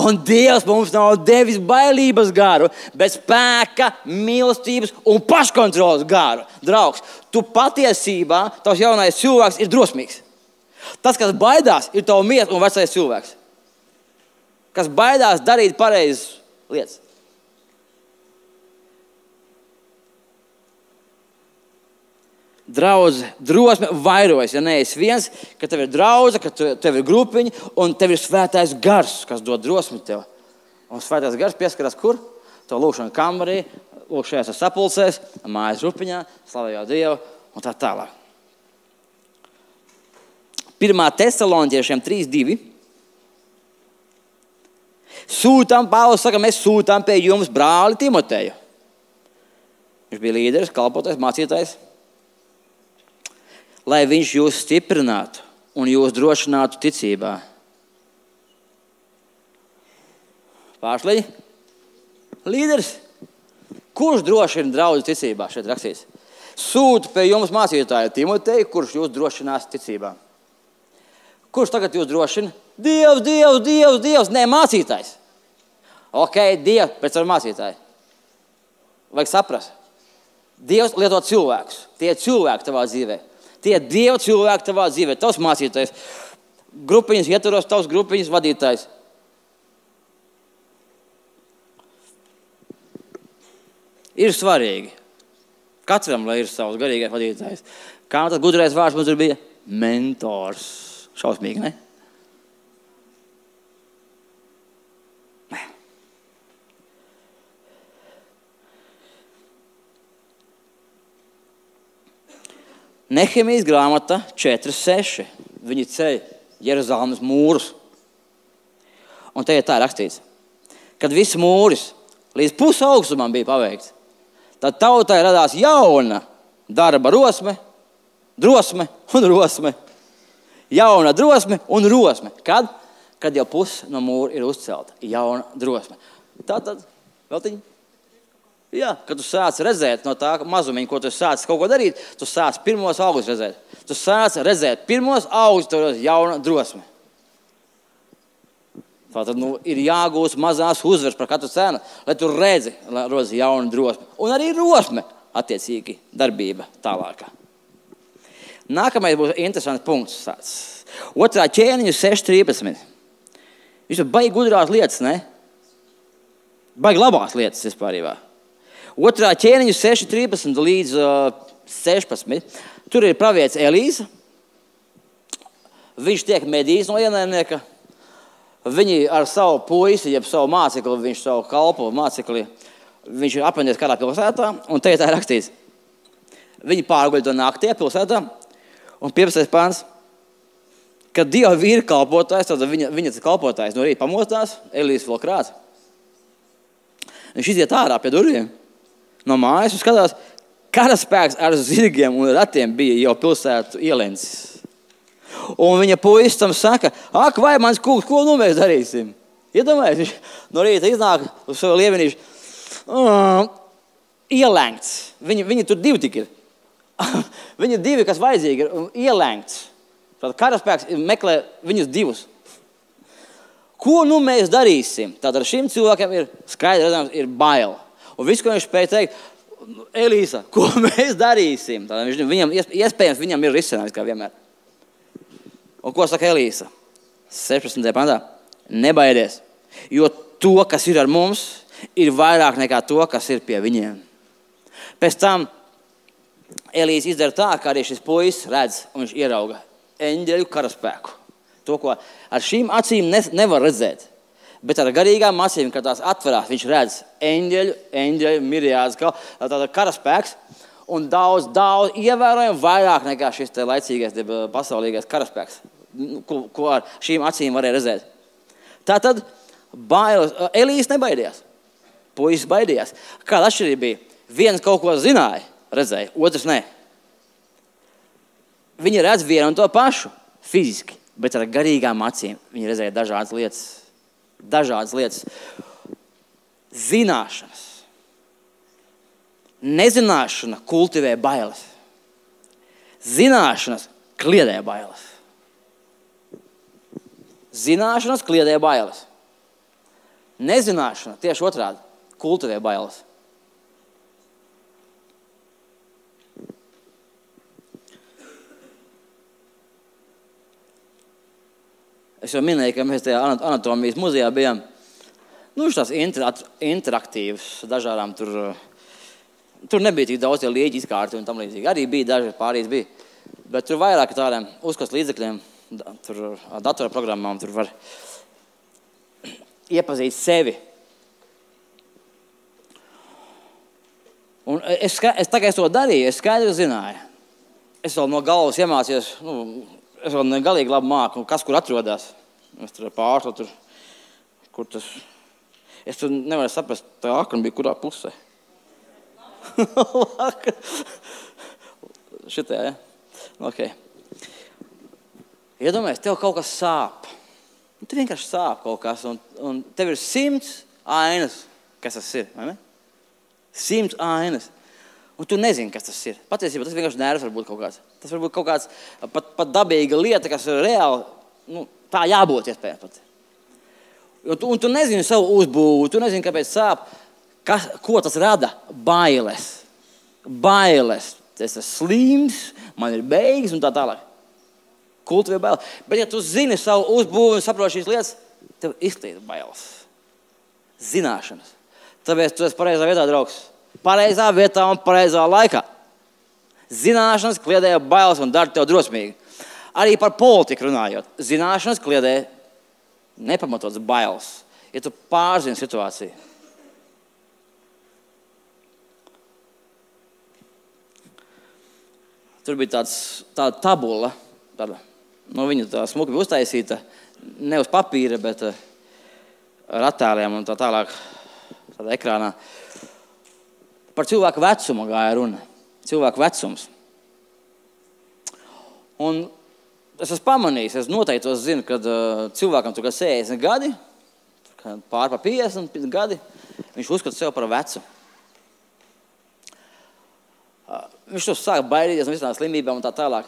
Un Dievs mums nav devis bailības garu, bet spēka, mīlestības un paškontroles garu. Draugs, tu patiesībā, tavs jaunais cilvēks ir drosmīgs. Tas, kas baidās, ir tavs miers un vecais cilvēks. Kas baidās darīt pareizas lietas. Draudze, drosme vairojas, ja neesi viens, ka tev ir draudze, ka tev ir grupiņa un tev ir svētais gars, kas dod drosmi tev. Un svētais gars pieskarās kur? Tev lūkšana kambarī, lūkšajās sapulcēs, mājas grupiņā, slavējot Dievu un tā tālāk. 1. Tesaloniķiešiem 3:2. Pāvils saka, mēs sūtām pie jums brāli Timoteju. Viņš bija līderis, kalpotais, mācītājs. Lai viņš jūs stiprinātu un jūs drošinātu ticībā. Pāršleģi? Līderis. Kurš drošina draudzi ticībā? Šeit rakstīts. Sūtu pie jums mācītāju Timoteju, kurš jūs drošinās ticībā. Kurš tagad jūs drošina? Dievs. Nē, mācītājs. Ok, Dievs, pēc tam mācītāji. Vajag saprast. Dievs lieto cilvēkus. Tie ir cilvēki tavā dzīvē. Tie ir Dieva cilvēki tavā dzīvē. Tavs mācītājs. Grupiņas ietvaros, tavs grupiņas vadītājs. Ir svarīgi. Katram, lai ir savs garīgais vadītājs. Kā tas gudrais vārds mums tur bija? Mentors. Šausmīgi, ne? Nē. Nehemijas grāmata 4:6. Viņi ceļ Jeruzalemes mūrus. Un te ir tā rakstīts. Kad viss mūris līdz pusaugstumam bija paveikts, tad tautai radās jauna darba drosme un rosme. Jauna drosme un rosme. Kad? Kad jau puse no mūra ir uzcelta. Jauna drosme. Tātad, veltiņi? Jā, kad tu sāc redzēt no tā mazumiņa, ko tu sāc kaut ko darīt, tu sāc pirmos augus redzēt. Tu sāc redzēt pirmos augus, tur ir jauna drosme. Tātad, ir jāgūst mazās uzvaras par katru cenu, lai tu redzi, lai rodas jauna drosme. Un arī rosme, attiecīgi, darbība tālākā. Nākamais būs interesants punkts. 2. ķēniņu 6:13. Viņš ir baigi gudrās lietas, ne? Baigi labās lietas vispārībā. 2. ķēniņu 6:13 līdz 16. Tur ir pravietis Elīza. Viņš tiek medījis no ienaidnieka. Viņi ar savu puisi, jeb savu mācekli, viņš savu kalpu mācekli, viņš ir apvienojies kādā pilsētā, un te ir tā rakstīts. Viņi pārguļ to naktī pilsētā, un 15. pāns, kad Dieva vīri kalpotājs, tad viņa kalpotājs no rīta pamostās, Elīs vēl krāts. Viņš iziet ārā pie durvīm no mājas un skatās, karaspēks ar zirgiem un ratiem bija jau pilsētu ielencis. Un viņa puisis tam saka, ak, vai mans kungs, ko mēs darīsim? Iedomājies, viņš no rīta iznāk uz savu lievenīšu, ielēngts. Viņi tur divi tik ir. Viņi divi, kas vajadzīgi ir, ielēngts. Tad karaspēks meklē viņus divus. Ko mēs darīsim? Tātad šim cilvēkam ir skaidrs, redzams, ir bail. Un viss, ko viņš spēja teikt, Elīsa, ko mēs darīsim? Tātad viņam, iespējams, viņam ir risinājums, kā vienmēr. Un ko saka Elīsa? 16. pantā. Nebaidies, jo to, kas ir ar mums, ir vairāk nekā to, kas ir pie viņiem. Pēc tam Elīsa izdara tā, ka arī šis puisis redz un viņš ierauga eņģeļu karaspēku. To, ko ar šīm acīm nevar redzēt, bet ar garīgām acīm, kad tās atverās, viņš redz eņģeļu miriādes, tātad karaspēks, un daudz ievērojami vairāk nekā šis te laicīgais, pasaulīgais karaspēks, ko ar šīm acīm varēja redzēt. Tātad Elīs nebaidījās, puisis baidījās. Kāda atšķirība bija? Viens kaut ko zināja, redzēja, otrs ne. Viņi redz vienu un to pašu fiziski, bet ar garīgām acīm viņi redzēja dažādas lietas. Zināšanas. Nezināšana kultivē bailes. Zināšanas kliedē bailes. Zināšanas kliedē bailes. Nezināšana tieši otrādi kultivē bailes. Es jau minēju, ka mēs tajā anatomijas muzejā bijām. Tās interaktīvas dažādām tur nebija tik daudz tie lieģi izkārti un tam līdzīgi. Arī bija daži pārējais bija. Bet tur vairāk tādiem uzkast līdzekļiem, tur datorprogrammām, tur var iepazīt sevi. Un es tā kā es to darīju, es skaidri zināju. Es vēl no galvas iemācījos, es vēl negalīgi labi māku, kas kur atrodas. Es tur pārslu, kur tas... Es tur nevaru saprast, tā akna bija kurā pusē. Šitajā, ja? Ok. Iedomājies, tev kaut kas sāp. Tev vienkārši sāp kaut kas, un tev ir 100 ainas, kas tas ir, vai ne? 100 ainas. Un tu nezini, kas tas ir. Patiesībā tas vienkārši nervs var būt kaut kāds. Tas var būt kaut kāds pat dabīga lieta, kas ir reāli, tā jābūt iespējams pat. Un tu nezini savu uzbūvu, tu nezini, kāpēc sāp, ko tas rada? Bailes. Bailes. Es esmu slims, man ir beigas un tā tālāk. Kultivē bailes. Bet ja tu zini savu uzbūvu un saproti šīs lietas, tev izklīd bailes. Zināšanas. Tāpēc tu esi pareizā vietā, draugs. Pareizā vietā un pareizā laikā. Zināšanas kliedē bailes un dara tev drosmīgi. Arī par politiku runājot. Zināšanas kliedē nepamatots bailes. Ja tu pārzini situāciju. Tur bija tāda tabula. Viņa tā smuki bija uztaisīta. Ne uz papīra, bet ar attēliem un tā tālāk tādā ekrānā. Par cilvēku vecumu gāja runa. Cilvēku vecums. Un es esmu pamanījis, es noteikti to zinu, kad cilvēkam tur 60 gadi, pār pa 50 gadi, viņš uzskata sev par vecu. Viņš to sāk baidīties no visām slimībām un tā tālāk.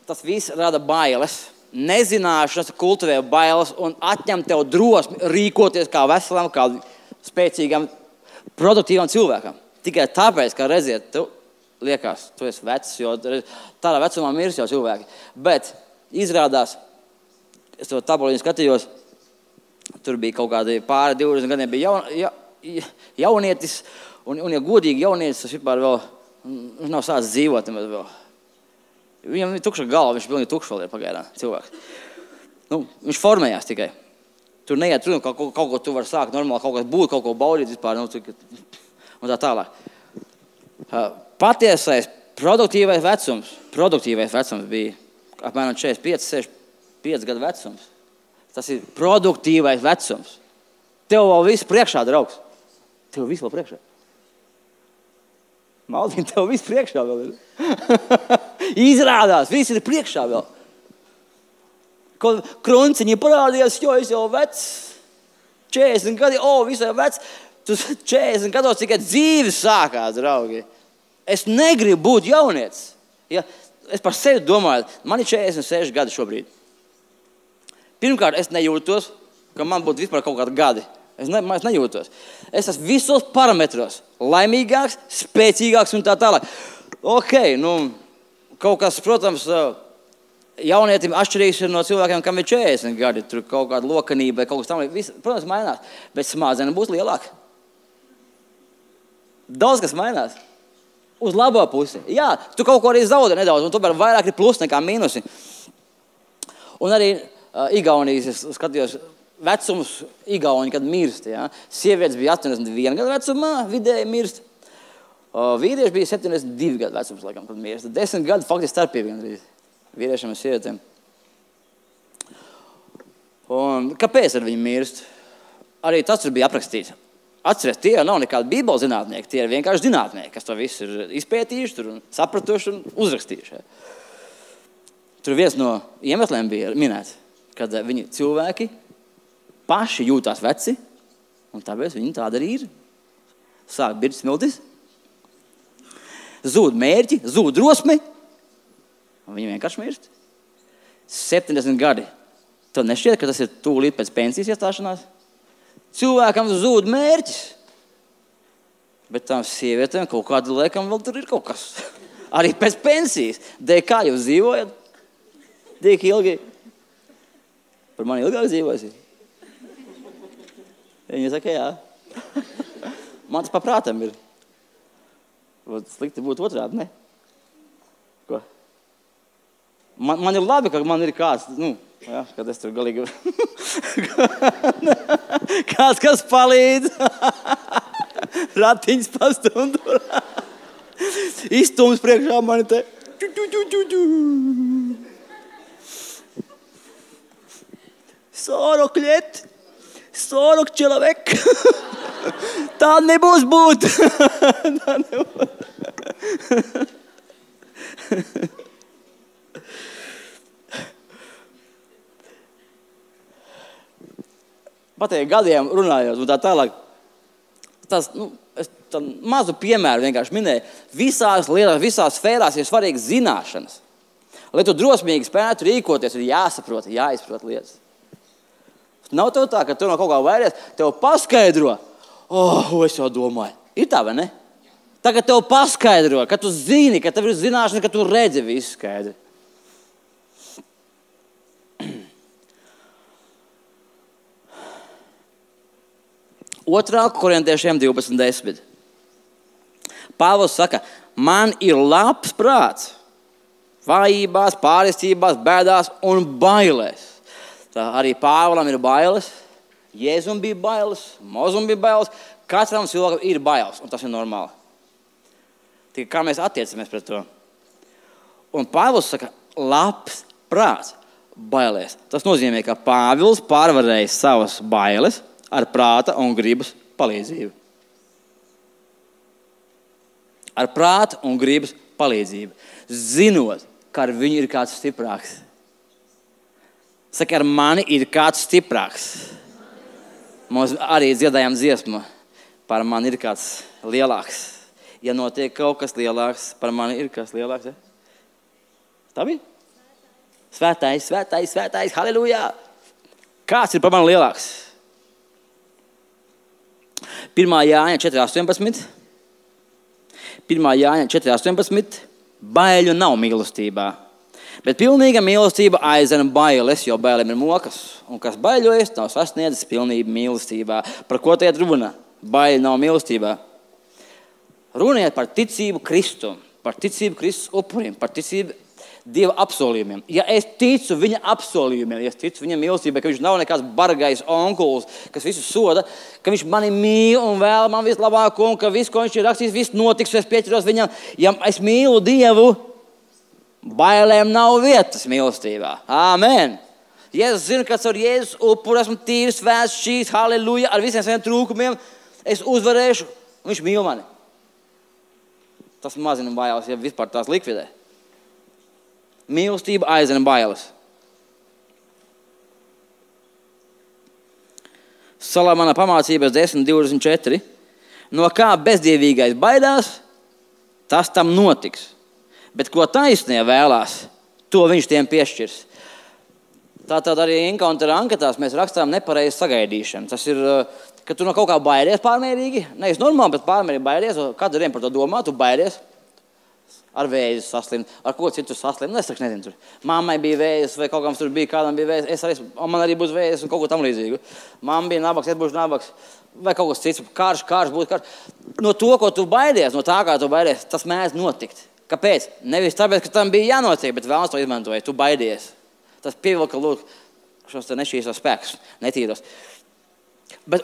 Tas viss rada bailes. Nezināšanas kultivē bailes un atņem tev drosmi rīkoties kā veselam, kā spēcīgam, produktīvam cilvēkam. Tikai tāpēc, ka redziet, tev liekas, tu esi vecs, jo tādā vecumā mirs jau cilvēki. Bet izrādās, es to tabuliņu skatījos, tur bija kaut kādi pāri 20 gadiem bija jaunietis, un ja godīgi jaunietis, tas vispār vēl, viņš nav sācis dzīvot, vēl. Viņam ir tukša galva, viņš pilnīgi tukšs vēl ir pagaidām cilvēks. Viņš formējās tikai. Tur neiet runa, kaut ko tu vari sākt normāli, kaut kas būt, kaut ko baudīt vispār, un tā tālāk. Patiesais produktīvais vecums bija apmēram 45 gadu vecums. Tas ir produktīvais vecums. Tev vēl viss priekšā, draugs. Tev viss vēl priekšā. Maldien, tev viss priekšā vēl ir. Izrādās, viss ir priekšā vēl. Krunciņi parādījās, jo es jau vecs. 40 gadi, visai vecs. Tu 40 gados tikai dzīves sākās, draugi. Es negribu būt jaunietis. Ja, es par sevi domāju, man ir 46 gadi šobrīd. Pirmkārt, es nejūtos, ka man būtu vispār kaut kādi gadi. Es nejūtos. Es esmu visos parametros. Laimīgāks, spēcīgāks un tā tālāk. Ok, kaut kas, protams, jaunietim atšķirīgs ir no cilvēkiem, kam ir 40 gadi. Tur kaut kāda lokanība, kaut kas tam. Protams, mainās, bet smādzene būs lielāka. Daudz kas mainās. Uz labo pusi. Jā, tu kaut ko arī zaudē nedaudz, un tomēr vairāk ir plus nekā mīnusi. Un arī Igaunijas, es skatījos, vecums Igauni, kad mirst. Ja? Sievietes bija 81 gadu vecumā, vidēji mirst. Vīrieši bija 72 gadu vecums, laikam, kad mirst. 10 gadu faktiski starpība gandrīz vīriešiem un sievietēm. Un kāpēc ar viņu mirst? Arī tas tur bija aprakstīts. Atceries, tie nav nekādi bībeles zinātnieki, tie ir vienkārši zinātnieki, kas to visu ir izpētījuši, tur sapratuši un uzrakstījuši. Tur viens no iemesliem bija minēts, kad viņi cilvēki paši jūtās veci, un tāpēc viņi tāda arī ir. Sāk birds smiltis, zūd mērķi, zūd drosmi, un viņi vienkārši mirst. 70 gadi. Tad nešķiet, ka tas ir tūlīt pēc pensijas iestāšanās. Cilvēkam zūd mērķis. Bet tām sievietēm kaut kādu laikam vēl tur ir kaut kas. Arī pēc pensijas. Dēļ kā jūs dzīvojat? Dēļ ilgi. Par mani ilgāk dzīvosi? Viņa saka, jā. Man tas paprātam ir. Slikti būtu otrādi, ne? Ko? Man ir labi, ka man ir kāds, jā, kad es tur galīgi... Kāds, kas palīdz. Ratiņas pastundu. Izstums priekšā mani te. 40 лет, 40 человек. Tā nebūs būt. Tā nebūs. Par tiem gadiem runājot un tā tālāk. Es tā mazu piemēru vienkārši minēju. Visās lietās, visās sfērās ir svarīgas zināšanas. Lai tu drosmīgi spētu rīkoties, ir jāsaprot, jāizprot lietas. Nav tev tā, ka tu no kaut kā vairies, tev paskaidro. Es jau domāju. Ir tā, vai ne? Tagad tev paskaidro, ka tu zini, ka tev ir zināšana, ka tu redzi visu skaidri. Otrā Korintiešiem 12:10. Pāvils saka, man ir labs prāts, vājībās, pārestībās, bēdās un bailēs. Tā arī Pāvilam ir bailes, Jēzum bija bailes, Mozum bija bailes, katram cilvēkam ir bailes, un tas ir normāli. Tikai kā mēs attiecamies pret to. Un Pāvils saka, labs prāts, bailēs. Tas nozīmē, ka Pāvils pārvarēja savas bailes ar prāta un gribas palīdzību. Ar prāta un gribas palīdzību. Zinot, ka ar viņu ir kāds stiprāks. Saka, ar mani ir kāds stiprāks. Mums arī dziedājām dziesmu. Par mani ir kāds lielāks. Ja notiek kaut kas lielāks, par mani ir kāds lielāks. Tā bija? Svētais, svētais, svētais, halleluja! Kāds ir par mani lielāks? 1. Jāņa 4.18. 1. Jāņa 4.18. Baiļu nav mīlestībā, bet pilnīga mīlestība aizena bailes, jo bailēm ir mokas. Un kas baiļojas, nav sasniedzis pilnību mīlestībā. Par ko te runa? Baiļu nav mīlestībā. Runiet par ticību Kristum, par ticību Kristus upurim, par ticību Dieva apsolījumiem. Ja es ticu viņa apsolījumiem, ja es ticu viņa mīlestībai, ka viņš nav nekāds bargais onkuls, kas visu soda, ka viņš mani mīl un vēl man vislabāko, un ka viss, ko viņš ir rakstījis, viss notiks, es pieķeros viņam. Ja es mīlu Dievu, bailēm nav vietas mīlestībā. Āmen! Ja es zinu, ka ar Jēzus upuru esmu tīrs, svēts, šīs, halleluja, ar visiem saviem trūkumiem, es uzvarēšu, un viņš mīl mani. Tas mazina bailes, ja vispār tās likvidē. Mīlestība aizena bailes. Salamana pamācības 10.24. No kā bezdievīgais baidās, tas tam notiks. Bet ko taisnie vēlās, to viņš tiem piešķirs. Tātad arī Encounter anketās mēs rakstām nepareizi sagaidīšanu. Tas ir, ka tu no kaut kā baidies pārmērīgi. Nevis normāli, bet pārmērīgi baidies. Kādu dienu par to domā, tu baidies. Ar vēzi saslimt, ar ko citu saslimt. Es nezinu, tur. Mammai bija vēzis, vai kaut kam tur bija, kādam bija vēzis. Man arī būs vēzis un kaut ko tam līdzīgu. Mamma bija nabaks, es būšu nabaks. Vai kaut kas cits, karš būs karš. No to, ko tu baidies, no tā, kā tu baidies, tas mēdz notikt. Kāpēc? Nevis tāpēc, ka tam bija jānotiek, bet vēlams to izmantoja. Tu baidies. Tas pievilka, lūk, šos te nešķīstos spēkus, netīros.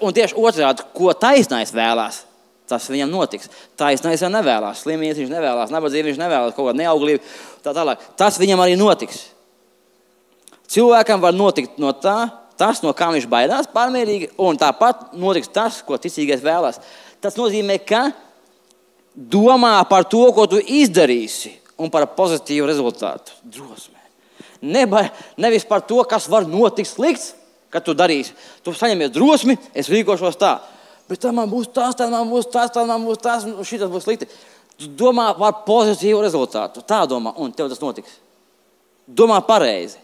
Un tieši otrādi, ko taisnais vēlās, tas viņam notiks. Taisnais jau nevēlās, slimības viņš nevēlās, nabadzību viņš nevēlās, kaut kāda neauglība, tā tālāk. Tas viņam arī notiks. Cilvēkam var notikt no tā, tas, no kā viņš baidās pārmērīgi, un tāpat notiks tas, ko ticīgais vēlās. Tas nozīmē, ka domā par to, ko tu izdarīsi, un par pozitīvu rezultātu. Drosmē. Nevis par to, kas var notikt slikts, kad tu darīsi. Tu saņemies drosmi, es rīkošos tā. Bet tā man būs tas, tā man būs tas, šitas būs slikti. Tu domā par pozitīvu rezultātu. Tā domā, un tev tas notiks. Domā pareizi.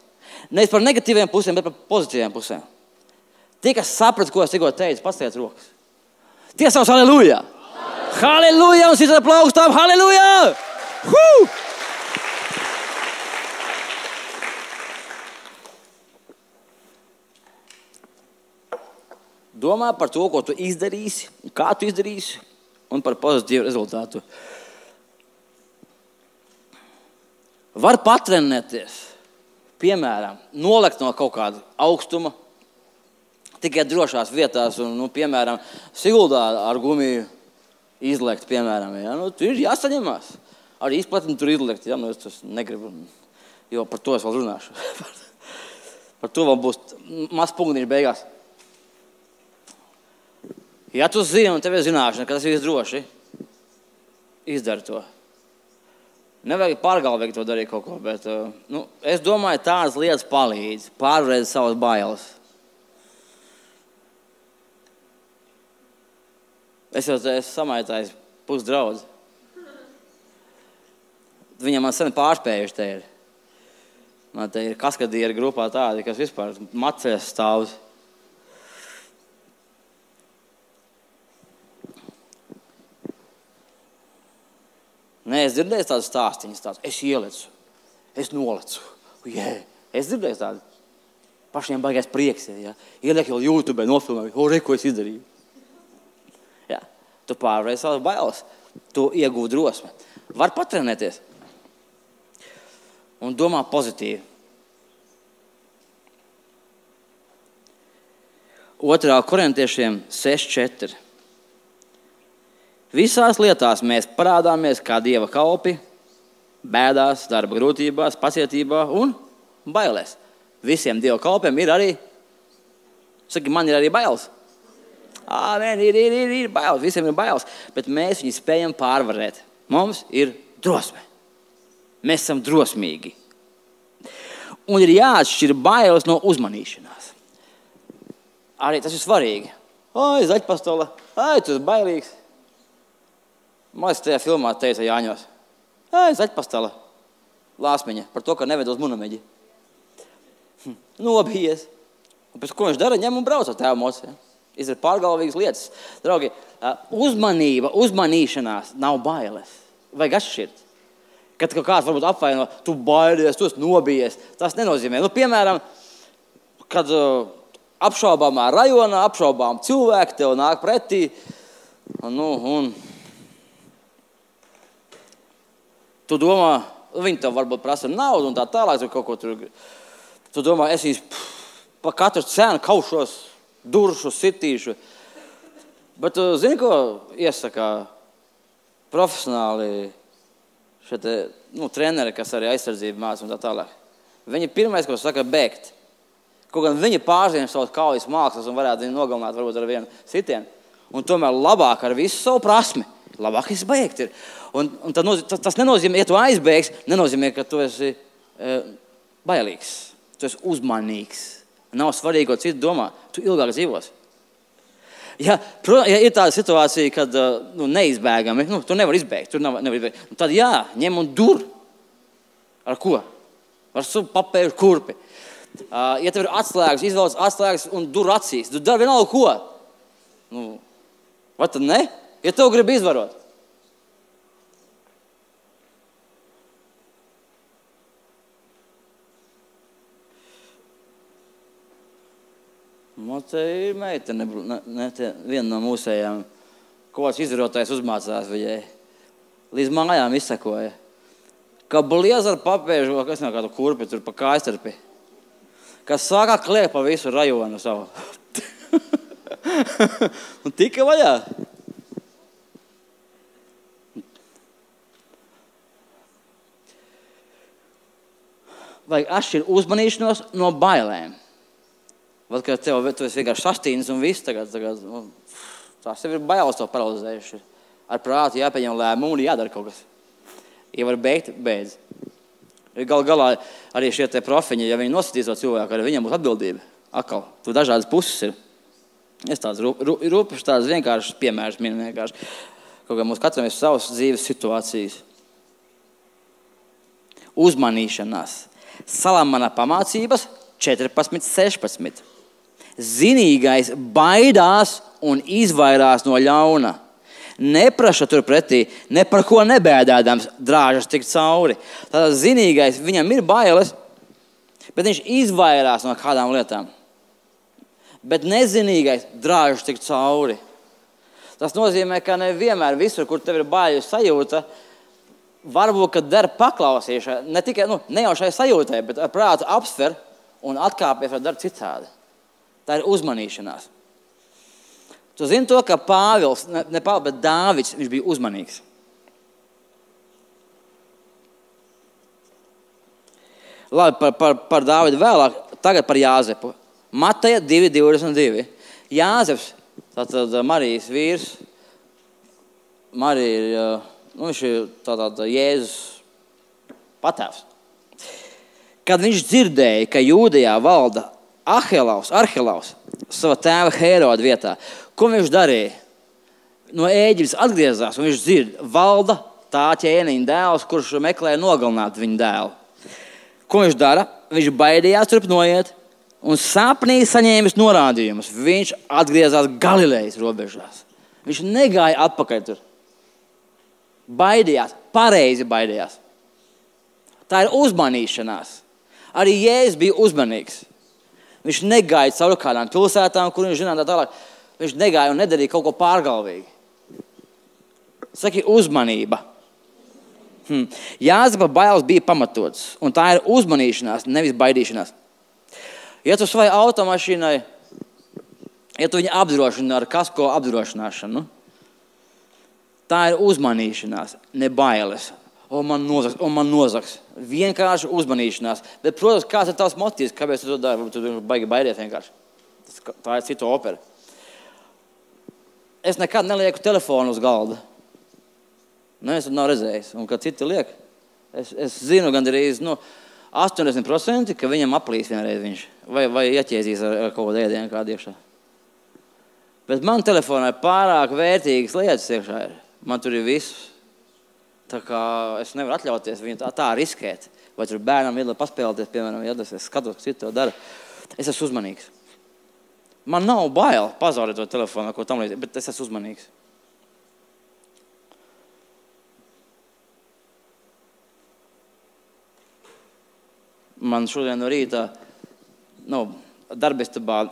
Nevis par negatīviem pusēm, bet par pozitīviem pusēm. Tie, kas saprat, ko es tikko teicu, pastiec rokas. Tie savs halleluja! Halleluja! Un citas aplaustām, halleluja! Domā par to, ko tu izdarīsi, kā tu izdarīsi, un par pozitīvu rezultātu. Var patrenēties, piemēram, nolekt no kaut kāda augstuma, tikai drošās vietās, un, piemēram, Siguldā ar gumiju izlekt, piemēram. Ja? Tur ir jāsaņemās. Arī izplatni tur izlekt, ja? Es tas negribu, jo par to es vēl runāšu. Par to vēl būs maz punktiņš beigās. Ja tu zini un tev ir zināšana, ka tas ir droši, izdari to. Nevajag pārgalvīgi to darīt kaut ko, bet es domāju, tādas lietas palīdz pārvarēt savas bailes. Es samaitāju pusdraudzi. Viņam man sen pārspējuši te ir. Man te ir kaskadieri grupā tādi, kas vispār macēs stāvs. Nē, es dzirdēju tādas stāstiņas, es ielecu, es nolecu. Es dzirdēju tādu. Pašiem baigais prieks, ja. Ieliek jau YouTube, nofilmēju, ko es izdarīju. Jā, tu pārvarēji savas bailes, tu iegūti drosmi. Var patrenēties un domā pozitīvi. 2. Korintiešiem 6:4. Visās lietās mēs parādāmies kā Dieva kalpi, bēdās, darba grūtībās, pacietībā un bailēs. Visiem Dieva kalpiem ir arī, saki, man ir arī bailes. Āmen, ir bailes, visiem ir bailes, bet mēs viņus spējam pārvarēt. Mums ir drosme. Mēs esam drosmīgi. Un ir jāatšķir bailes no uzmanīšanās. Arī tas ir svarīgi. Zaļpastola, tu esi bailīgs. Man liekas, tajā filmā teica Jāņos. Zaļpastola, lāsmiņa, par to, ka neved uz munameģi. Nobijies. Un pēc ko viņš dara, ņem un brauc ar tēvu mocu. Izdara pārgalvīgas lietas. Draugi, uzmanība, uzmanīšanās nav bailes. Vajag atšķirt. Kad kāds varbūt apvaino, tu baidies, tu esi nobijies. Tas nenozīmē. Piemēram, kad apšaubāmā rajonā, apšaubām cilvēki tev nāk pretī, un tu domā, viņi tev varbūt prasa naudu un tā tālāk, tur kaut ko tur. Tu domā, es pa katru cenu kaušos, duršu, sitīšu. Bet tu zini, ko iesaka profesionāli treneri, kas arī aizsardzību māca un tā tālāk. Viņi pirmais, ko saka, bēgt. Kaut gan viņi pārzina savus kaujas mākslas un varētu viņu nogalināt varbūt ar vienu sitienu. Un tomēr labāk ar visu savu prasmi. Labāk izbeigt ir. Un tas nenozīmē, ja tu aizbēgs, nenozīmē, ka tu esi bailīgs. Tu esi uzmanīgs. Nav svarīgi, ko citu domā. Tu ilgāk dzīvos. Ja ir tāda situācija, kad neizbēgami, tu nevar izbēgt, nevar izbēgt. Tad ņem un dur. Ar ko? Ar savu papēžu kurpi. Ja tev ir atslēgas, izvēlas atslēgas un dur acīs, tu dari vienalga ko? Vai tad ne? Ja tev grib izvarot. Man te ir meitene, viena no mūsējām, ko kāds izvarotājs uzmācās viņai. Līdz mājām izsakoja. Ka bliez ar papēžu, kas nav kādu kurpi, tur pa kājstarpi. Kas sākā kliegt pa visu rajonu savu. Un tika vaļā. Vajag atšķirt uzmanīšanos no bailēm. Vat, ka tu esi vienkārši sastīnis un viss tagad tās tev ir bailes to paralizējuši. Ar prātu jāpieņem lēmumu un jādara kaut kas. Ja var beigt, beidz. Galā arī šie te profiņi, ja viņi nosatīs to cilvēku, arī viņam būs atbildība. Akal, tu dažādas puses ir. Es tāds rūpešs, tāds vienkāršs piemērs minu vienkārši. Kaut kā mums katram ir savas dzīves situācijas. Uzmanīšanās. Salamana pamācības 14:16. Zinīgais baidās un izvairās no ļauna. Nepraša tur pretī, ne par ko nebēdādams, drāžas tik cauri. Tātad zinīgais, viņam ir bailes, bet viņš izvairās no kādām lietām. Bet nezinīgais drāžas tik cauri. Tas nozīmē, ka nevienmēr visur, kur tev ir baiļu sajūta, varbūt, kad der paklausīšana, ne tikai, ne jau šai sajūtai, bet ar prātu apsver un atkāpies var dar citādi. Tā ir uzmanīšanās. Tu zini to, ka Pāvils, ne Pāvils, bet Dāvids, viņš bija uzmanīgs. Labi, par Dāvidu vēlāk. tagad par Jāzepu. Mateja 2:22. Jāzeps, tātad Marijas vīrs, Marija ir, viņš ir tātad Jēzus patēvs. Kad viņš dzirdēja, ka Jūdejā valda Arhelaus, sava tēva Hēroda vietā, ko viņš darīja? No Ēģiptes atgriezās, un viņš dzird, valda tā ķēniņa dēls, kurš meklēja nogalināt viņu dēlu. Ko viņš dara? Viņš baidījās turp noiet, un sapnī saņēmis norādījumus. Viņš atgriezās Galilejas robežās. Viņš negāja atpakaļ tur. Baidījās, pareizi baidījās. Tā ir uzmanīšanās. Arī Jēzus bija uzmanīgs. Viņš negāja cauri kādām pilsētām, kur viņš zināja tā tālāk. Viņš negāja un nedarīja kaut ko pārgalvīgi. Saki, uzmanība. Jāzepa bailes bija pamatots, un tā ir uzmanīšanās, nevis baidīšanās. Ja tu savai automašīnai, ja tu viņu apdrošini ar kasko apdrošināšanu, tā ir uzmanīšanās, ne bailes. Man nozags. Vienkārši uzmanīšanās. Bet, protams, kāds ir tavs motīvs, kāpēc tu to dari? Tu baigi baidies vienkārši. Tā ir cita opera. Es nekad nelieku telefonu uz galda. Es to nav redzējis. Un, kad citi liek, es zinu gandrīz 80%, ka viņam aplīs vienreiz viņš. Vai ieķiezīs ar kaut kādu ēdienu kādu iekšā. Bet man telefonā ir pārāk vērtīgas lietas iekšā ir. Man tur ir viss. Tā kā es nevaru atļauties viņu tā riskēt. Vai tur bērnam iedod paspēlēties, piemēram, ja es skatos, ka citi to dara. Es esmu uzmanīgs. Man nav bail pazaudēt to telefonu, ko tam līdzi, bet es esmu uzmanīgs. Man šodien no rīta darbistabā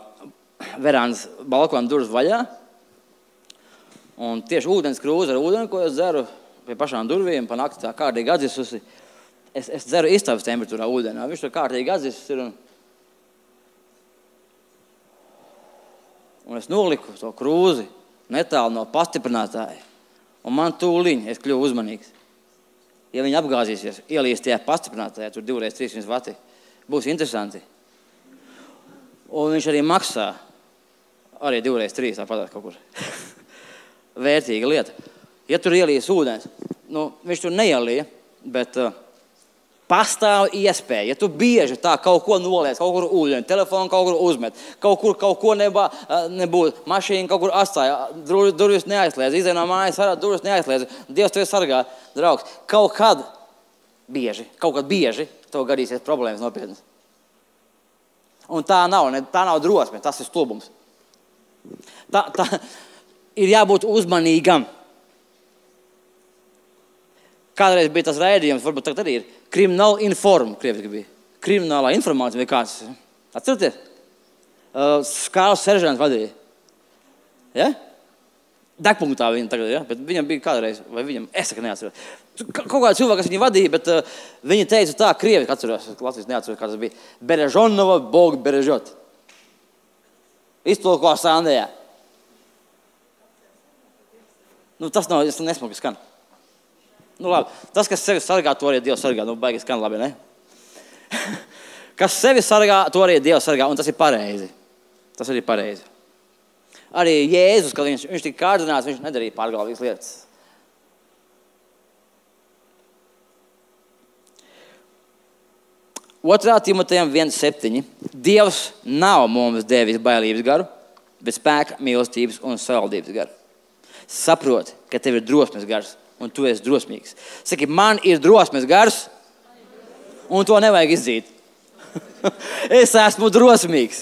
verānas balkona durvis vaļā. Un tieši ūdens krūze ar ūdeni, ko es dzeru pie pašām durvīm, pa nakti tā kārtīgi atzisusi. Es dzeru istabas temperatūrā ūdenā. Viņš tur kārtīgi atzisus ir. Un es noliku to krūzi netālu no pastiprinātāja. Un man tūliņ, es kļuvu uzmanīgs. Ja viņi apgāzīsies, ielīs tajā pastiprinātajā, tur 2x300 vati, būs interesanti. Un viņš arī maksā, arī 2x3, tāpat kaut kur. Vērtīga lieta. Ja tur ielīs ūdens, viņš tur neielīja, bet pastāv iespēja. Ja tu bieži tā kaut ko noliec, kaut kur ūdeni, telefonu kaut kur uzmet, kaut ko nebūtu, mašīna kaut kur atstāja, durvis neaizslēdz, izēj no mājas, durvis neaizslēdz, Dievs tevi sargā, draugs. Kaut kad bieži, tev gadīsies problēmas nopietnas. Un tā nav drosme, tas ir stulbums. Tā ir jābūt uzmanīgam. Kādreiz bija tas raidījums, varbūt tagad arī ir Criminal Inform, krieviski bija. Kriminālā informācija vai kāds. Atceraties? Skārls seržants vadīja. Ja? Degpunktā viņa tagad, ja? Bet viņam bija kādreiz, vai viņam, es neatceros. Kaut kāda cilvēka, kas viņu vadīja, bet viņa teica tā, krieviski atceros, Latvijas neatceros, kā tas bija. Berežonova, Bog berežot. Iztulko Sandējā. Tas nav, es nesmuki skan. Labi. Tas, kas sevi sargā, to arī Dievs sargā. Baigi skan labi, ne? Kas sevi sargā, to arī Dievs sargā, un tas ir pareizi. Tas arī pareizi. Arī Jēzus, kad viņš tika kārdināts, viņš nedarīja pārgalvīgas lietas. Otrā Timotejam 1:7. Dievs nav mums devis bailības garu, bet spēka, mīlestības un saldības garu. Saproti, ka tev ir drosmes gars. Un tu esi drosmīgs. Saki, man ir drosmes gars, un to nevajag izdzīt. Es esmu drosmīgs.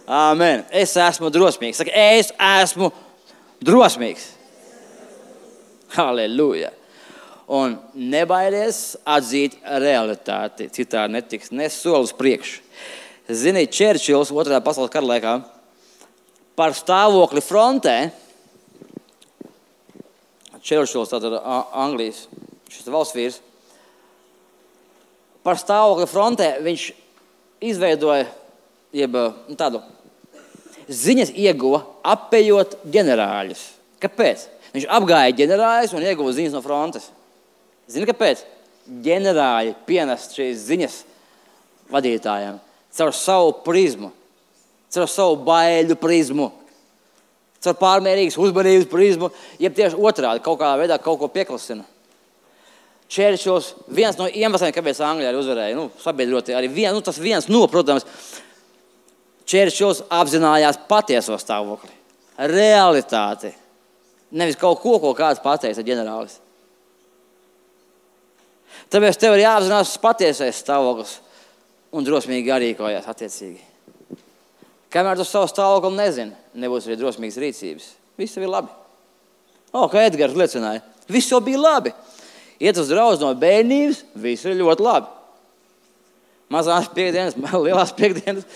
Amen. Es esmu drosmīgs. Saki, es esmu drosmīgs. Halleluja. Un nebaidies atzīt realitāti. Citādi netiks ne solis priekšu. Zini, Čērčils 2. pasaules kara laikā par stāvokli frontē. Čērčils, tātad Anglijas, šis valsts vīrs. Par stāvokli frontē viņš izveidoja tādu ziņas ieguva apējot ģenerāļus. Kāpēc? Viņš apgāja ģenerāļus un ieguva ziņas no frontes. Zini, kāpēc? Ģenerāļi pienest šīs ziņas vadītājiem. caur savu prizmu, caur savu baiļu prizmu, caur pārmērīgas uzmanības prizmu, jeb tieši otrādi kaut kādā veidā kaut ko pieklasina. Churchills, viens no iemesliem, kāpēc Anglijā arī uzvarēja, sabiedrotie arī tas viens no, protams, Churchills apzinājās patieso stāvokli, realitāti, nevis kaut ko kāds pateica ģenerālis. Tāpēc tev ir jāapzinās patiesais stāvoklis un drosmīgi jārīkojas attiecīgi. Kamēr tu savu stāvokli nezini, nebūs arī drosmīgas rīcības. Viss ir labi. Kā Edgars liecināja, viss jau bija labi. Iet uz draudzi no bērnības, viss ir ļoti labi. Mazās piekdienas, lielās piekdienas.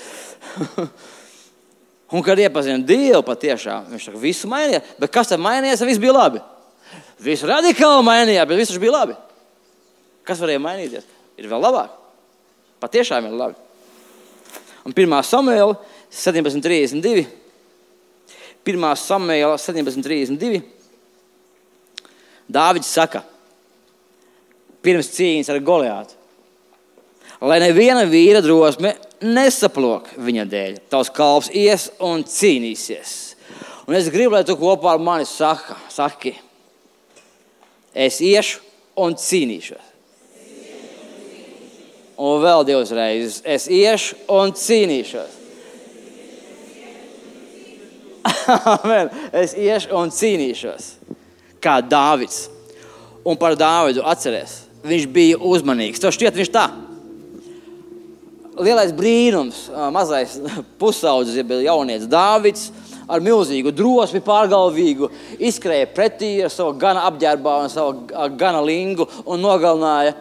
Un kad iepazina Dievu patiešām, viņš saka, visu mainījās. Bet kas tad mainījās, ja viss bija labi? Viss radikāli mainījās, bet viss bija labi. Kas varēja mainīties? Ir vēl labāk. Patiešām ir labi. Un 1. Samuēla 17.32. 1. Samuēla 17.32. Dāvids saka, pirms cīņas ar Goliātu, lai neviena vīra drosme nesaplok viņa dēļ. Tavs kalps ies un cīnīsies. Un es gribu, lai tu kopā ar mani saki, es iešu un cīnīšos. Un vēl 2 reizes. Es iešu un cīnīšos. Amen. Es iešu un cīnīšos. Kā Dāvids. Un par Dāvidu atceries. Viņš bija uzmanīgs. Tev šķiet viņš tā. Lielais brīnums, mazais pusaudzis, ja bija jaunietis Dāvids, ar milzīgu drosmi pārgalvīgu, izskrēja pretī ar savu gana apģērbā un savu gana lingu un nogalināja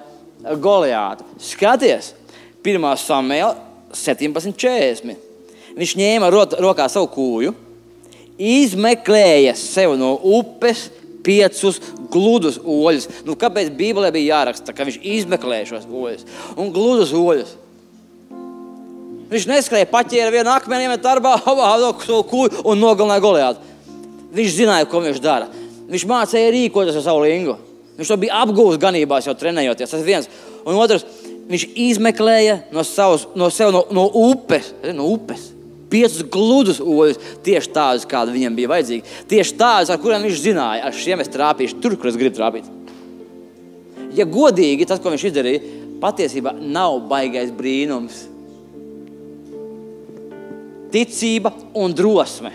Goliātu. Skaties, 1. Samuēla 17.40. Viņš ņēma rokā savu kūju, izmeklēja sev no upes 5 gludus oļus. Kāpēc Bībelē bija jāraksta, ka viņš izmeklēja šos oļus un gludus oļus? Viņš neskrēja, paķēra vienu akmeni, iemet darbā, savu kūju un nogalināja Goliātu. Viņš zināja, ko viņš dara. Viņš mācēja rīkoties ar savu lingu. Viņš to bija apgūvis ganībās jau trenējoties. Tas viens. Un otrs, viņš izmeklēja no upes 5 gludus oļus, tieši tādus, kādi viņam bija vajadzīgi. Tieši tādus, ar kuriem viņš zināja, ar šiem es trāpīšu tur, kur es gribu trāpīt. Ja godīgi, tas, ko viņš izdarīja, patiesībā nav baigais brīnums. Ticība un drosme.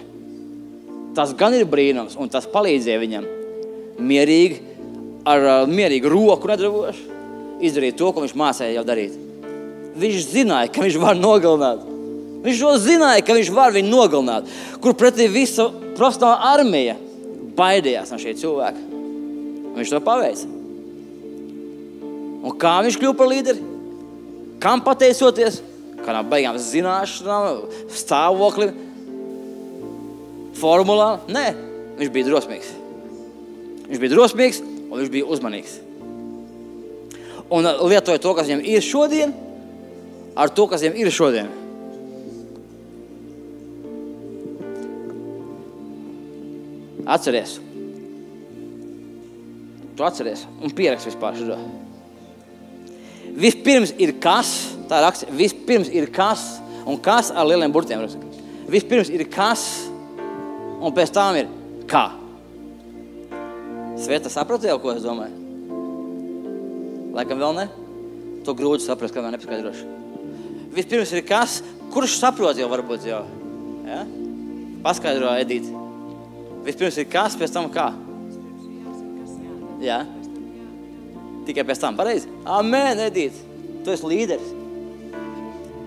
Tas gan ir brīnums, un tas palīdzēja viņam mierīgi, ar mierīgu roku nedravošu, izdarīt to, ko viņš mācēja jau darīt. Viņš zināja, ka viņš var nogalināt. Viņš to zināja, ka viņš var viņu nogalināt, kur pretī visa profesionāla armija baidījās no šī cilvēka. Viņš to paveica. Un kā viņš kļuva par līderi? Kam pateicoties? Kādām baigām zināšanām, stāvoklim, formulām? Nē, viņš bija drosmīgs. Viņš bija drosmīgs un viņš bija uzmanīgs. Un lietoja to, kas viņam ir šodien, ar to, kas viņam ir šodien. Atceries. Tu atceries un pierakst vispār šo. Vispirms ir kas, tā raksta, vispirms ir kas, un kas ar lieliem burtiem raksta. Vispirms ir kas, un pēc tam ir kā. Sveta saprati jau, ko es domāju? Laikam vēl ne? To grūti saprast, kā vēl nepaskaidroši. Vispirms ir kas, kurš saprot jau varbūt jau. Ja? Paskaidro, Edīt. Vispirms ir kas, pēc tam kā. Jā. Tikai pēc tam, pareizi? Amen, Edīt. Tu esi līderis.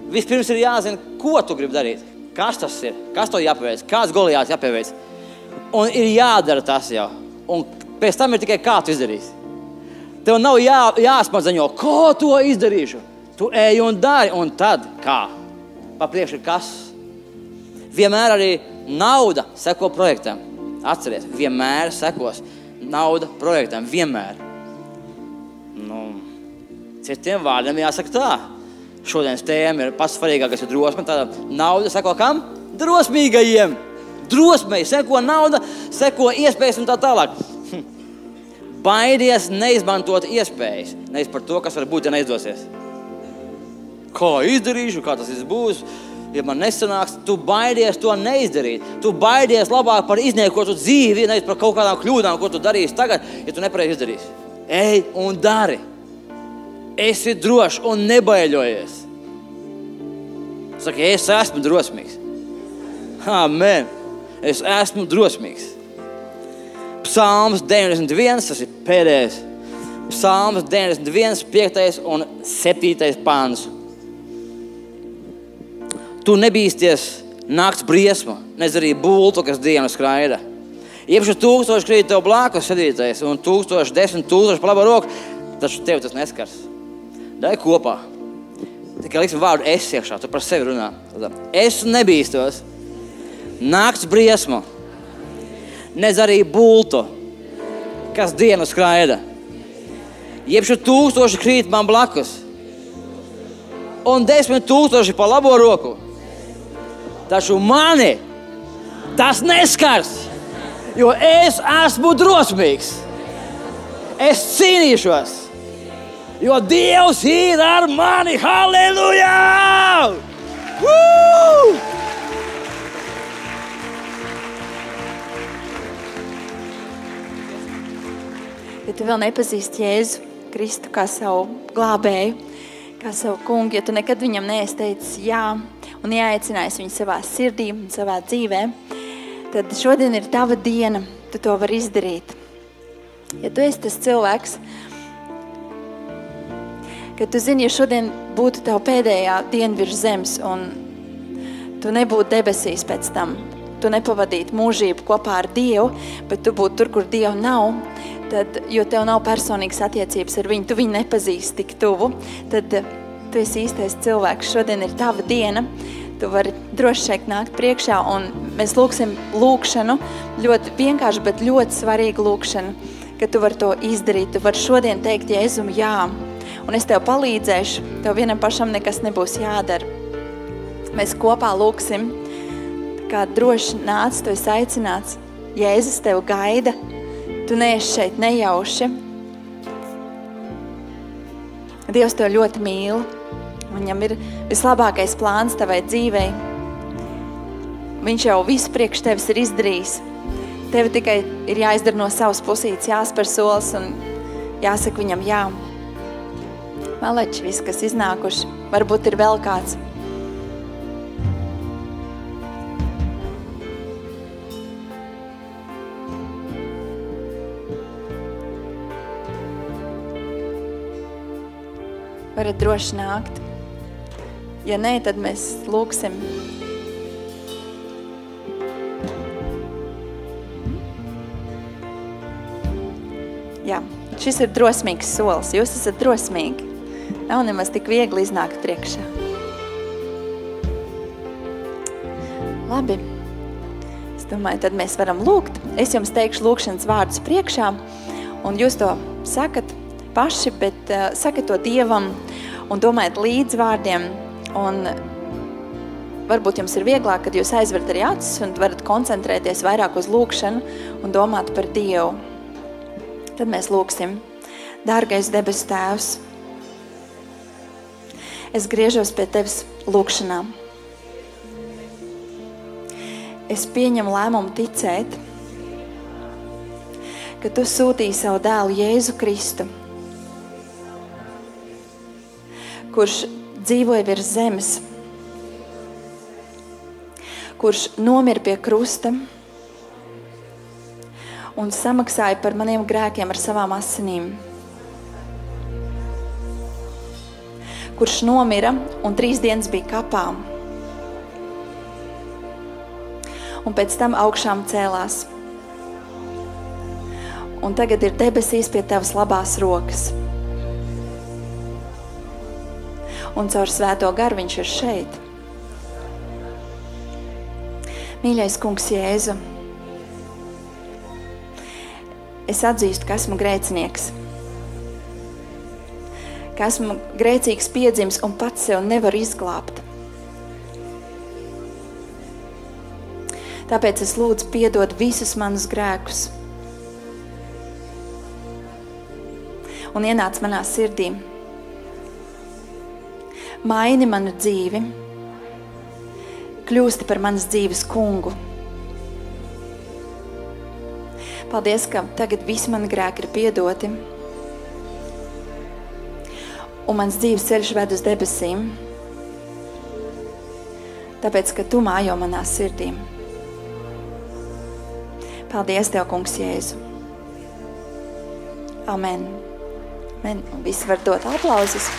Vispirms ir jāzina, ko tu gribi darīt. Kas tas ir? Kas to jāpaveic? Kāds Goliāts jāpaveic? Un ir jādara tas jau. Un pēc tam ir tikai kā tu izdarīsi. Tev nav jāsmadzeņo, ko to izdarīšu. Tu ej un dari, un tad kā? Papriekš ir kas? Vienmēr arī nauda seko projektam. Atceries, vienmēr sekos nauda projektam. Vienmēr. Citiem vārdiem jāsaka tā. Šodienas tēma ir pats svarīgākais ir drosme. Tāda nauda seko kam? Drosmīgajiem. Drosmei seko nauda, seko iespējas un tā tālāk. Baidies neizmantot iespējas. Nevis par to, kas var būt, ja neizdosies. kā izdarīšu, kā tas būs. Ja man nesanāks, tu baidies to neizdarīt. Tu baidies labāk par izniekotu dzīvi, nevis par kaut kādām kļūdām, ko tu darīsi tagad, ja tu nepareizi izdarīsi. Ej un dari. Esi drošs un nebaiļojies. Saka, es esmu drosmīgs. Amen. Es esmu drosmīgs. Psalms 91, tas ir pēdējais. Psalms 91, 5. un 7. pāns. Tu nebīsties nakts briesma, nez arī bultu, kas dienu skraida. Iepšu 1000 krīt tev blākus 7. un 1000, 10 000 pa labo roku, taču tev tas neskars. Dai kopā. Tikai liksim vārdu es iekšā, tu par sevi runā. Es nebīstos nakts briesma, nez arī bultu, kas dienu skraida. Iepšu 1000 krīt man blakus un 10 000 pa labo roku. Taču mani tas neskars, jo es esmu drosmīgs. Es cīnīšos, jo Dievs ir ar mani. Halleluja! Woo! Ja tu vēl nepazīsti Jēzu Kristu kā savu glābēju, kā savu kungu, ja tu nekad viņam neesi teicis jā un ieaicinājis viņu savā sirdī un savā dzīvē, tad šodien ir tava diena, tu to vari izdarīt. Ja tu esi tas cilvēks, ka tu zini, ja šodien būtu tava pēdējā diena virs zemes un tu nebūtu debesīs pēc tam, tu nepavadītu mūžību kopā ar Dievu, bet tu būtu tur, kur Dievu nav, tad, jo tev nav personīgas attiecības ar viņu, tu viņu nepazīsti tik tuvu, tad tu esi īstais cilvēks. Šodien ir tava diena, tu vari droši šeit nākt priekšā un mēs lūksim lūkšanu, ļoti vienkārši, bet ļoti svarīgu lūkšanu, ka tu vari to izdarīt, tu vari šodien teikt Jēzum jā, un es tev palīdzēšu, tev vienam pašam nekas nebūs jādara. Mēs kopā lūksim, kā droši nāc, tu esi aicināts, Jēzus tev gaida, tu neesi šeit nejauši. Dievs tev ļoti mīl, viņam ir vislabākais plāns tavai dzīvei. Viņš jau visu priekš tevis ir izdarījis. Tev tikai ir jāizdara no savas pusītes, jāspēr solis un jāsaka viņam jā. Maleči viss, kas iznākuši, varbūt ir vēl kāds. Varat droši nākt. Ja nē, tad mēs lūksim. Jā, šis ir drosmīgs solis. Jūs esat drosmīgi. Nav nemaz tik viegli iznākt priekšā. Labi. Es domāju, tad mēs varam lūgt. Es jums teikšu lūkšanas vārdus priekšā, un jūs to sakat paši, bet sakat to Dievam un domājiet līdz vārdiem. Un varbūt jums ir vieglāk, kad jūs aizverat arī acis un varat koncentrēties vairāk uz lūkšanu un domāt par Dievu. Tad mēs lūksim. Dārgais debesu Tēvs, es griežos pie Tevis lūkšanā. Es pieņemu lēmumu ticēt, ka Tu sūtīji savu dēlu Jēzu Kristu, kurš dzīvoja virs zemes, kurš nomira pie krusta un samaksāja par maniem grēkiem ar savām asinīm, kurš nomira un 3 dienas bija kapā un pēc tam augšām cēlās un tagad ir debesīs pie Tavas labās rokas. Un caur Svēto garu viņš ir šeit. Mīļais kungs Jēzu, es atzīstu, ka esmu grēcinieks, ka esmu grēcīgs piedzimis un pats sev nevaru izglābt. Tāpēc es lūdzu piedod visus manus grēkus un ienāc manā sirdī. maini manu dzīvi, kļūsti par manas dzīves kungu. Paldies, ka tagad visi mani grēki ir piedoti, un mans dzīves ceļš ved uz debesīm, tāpēc, ka tu mājo manā sirdī. Paldies Tev, kungs Jēzu. Amen. Amen. Visi var dot aplausus.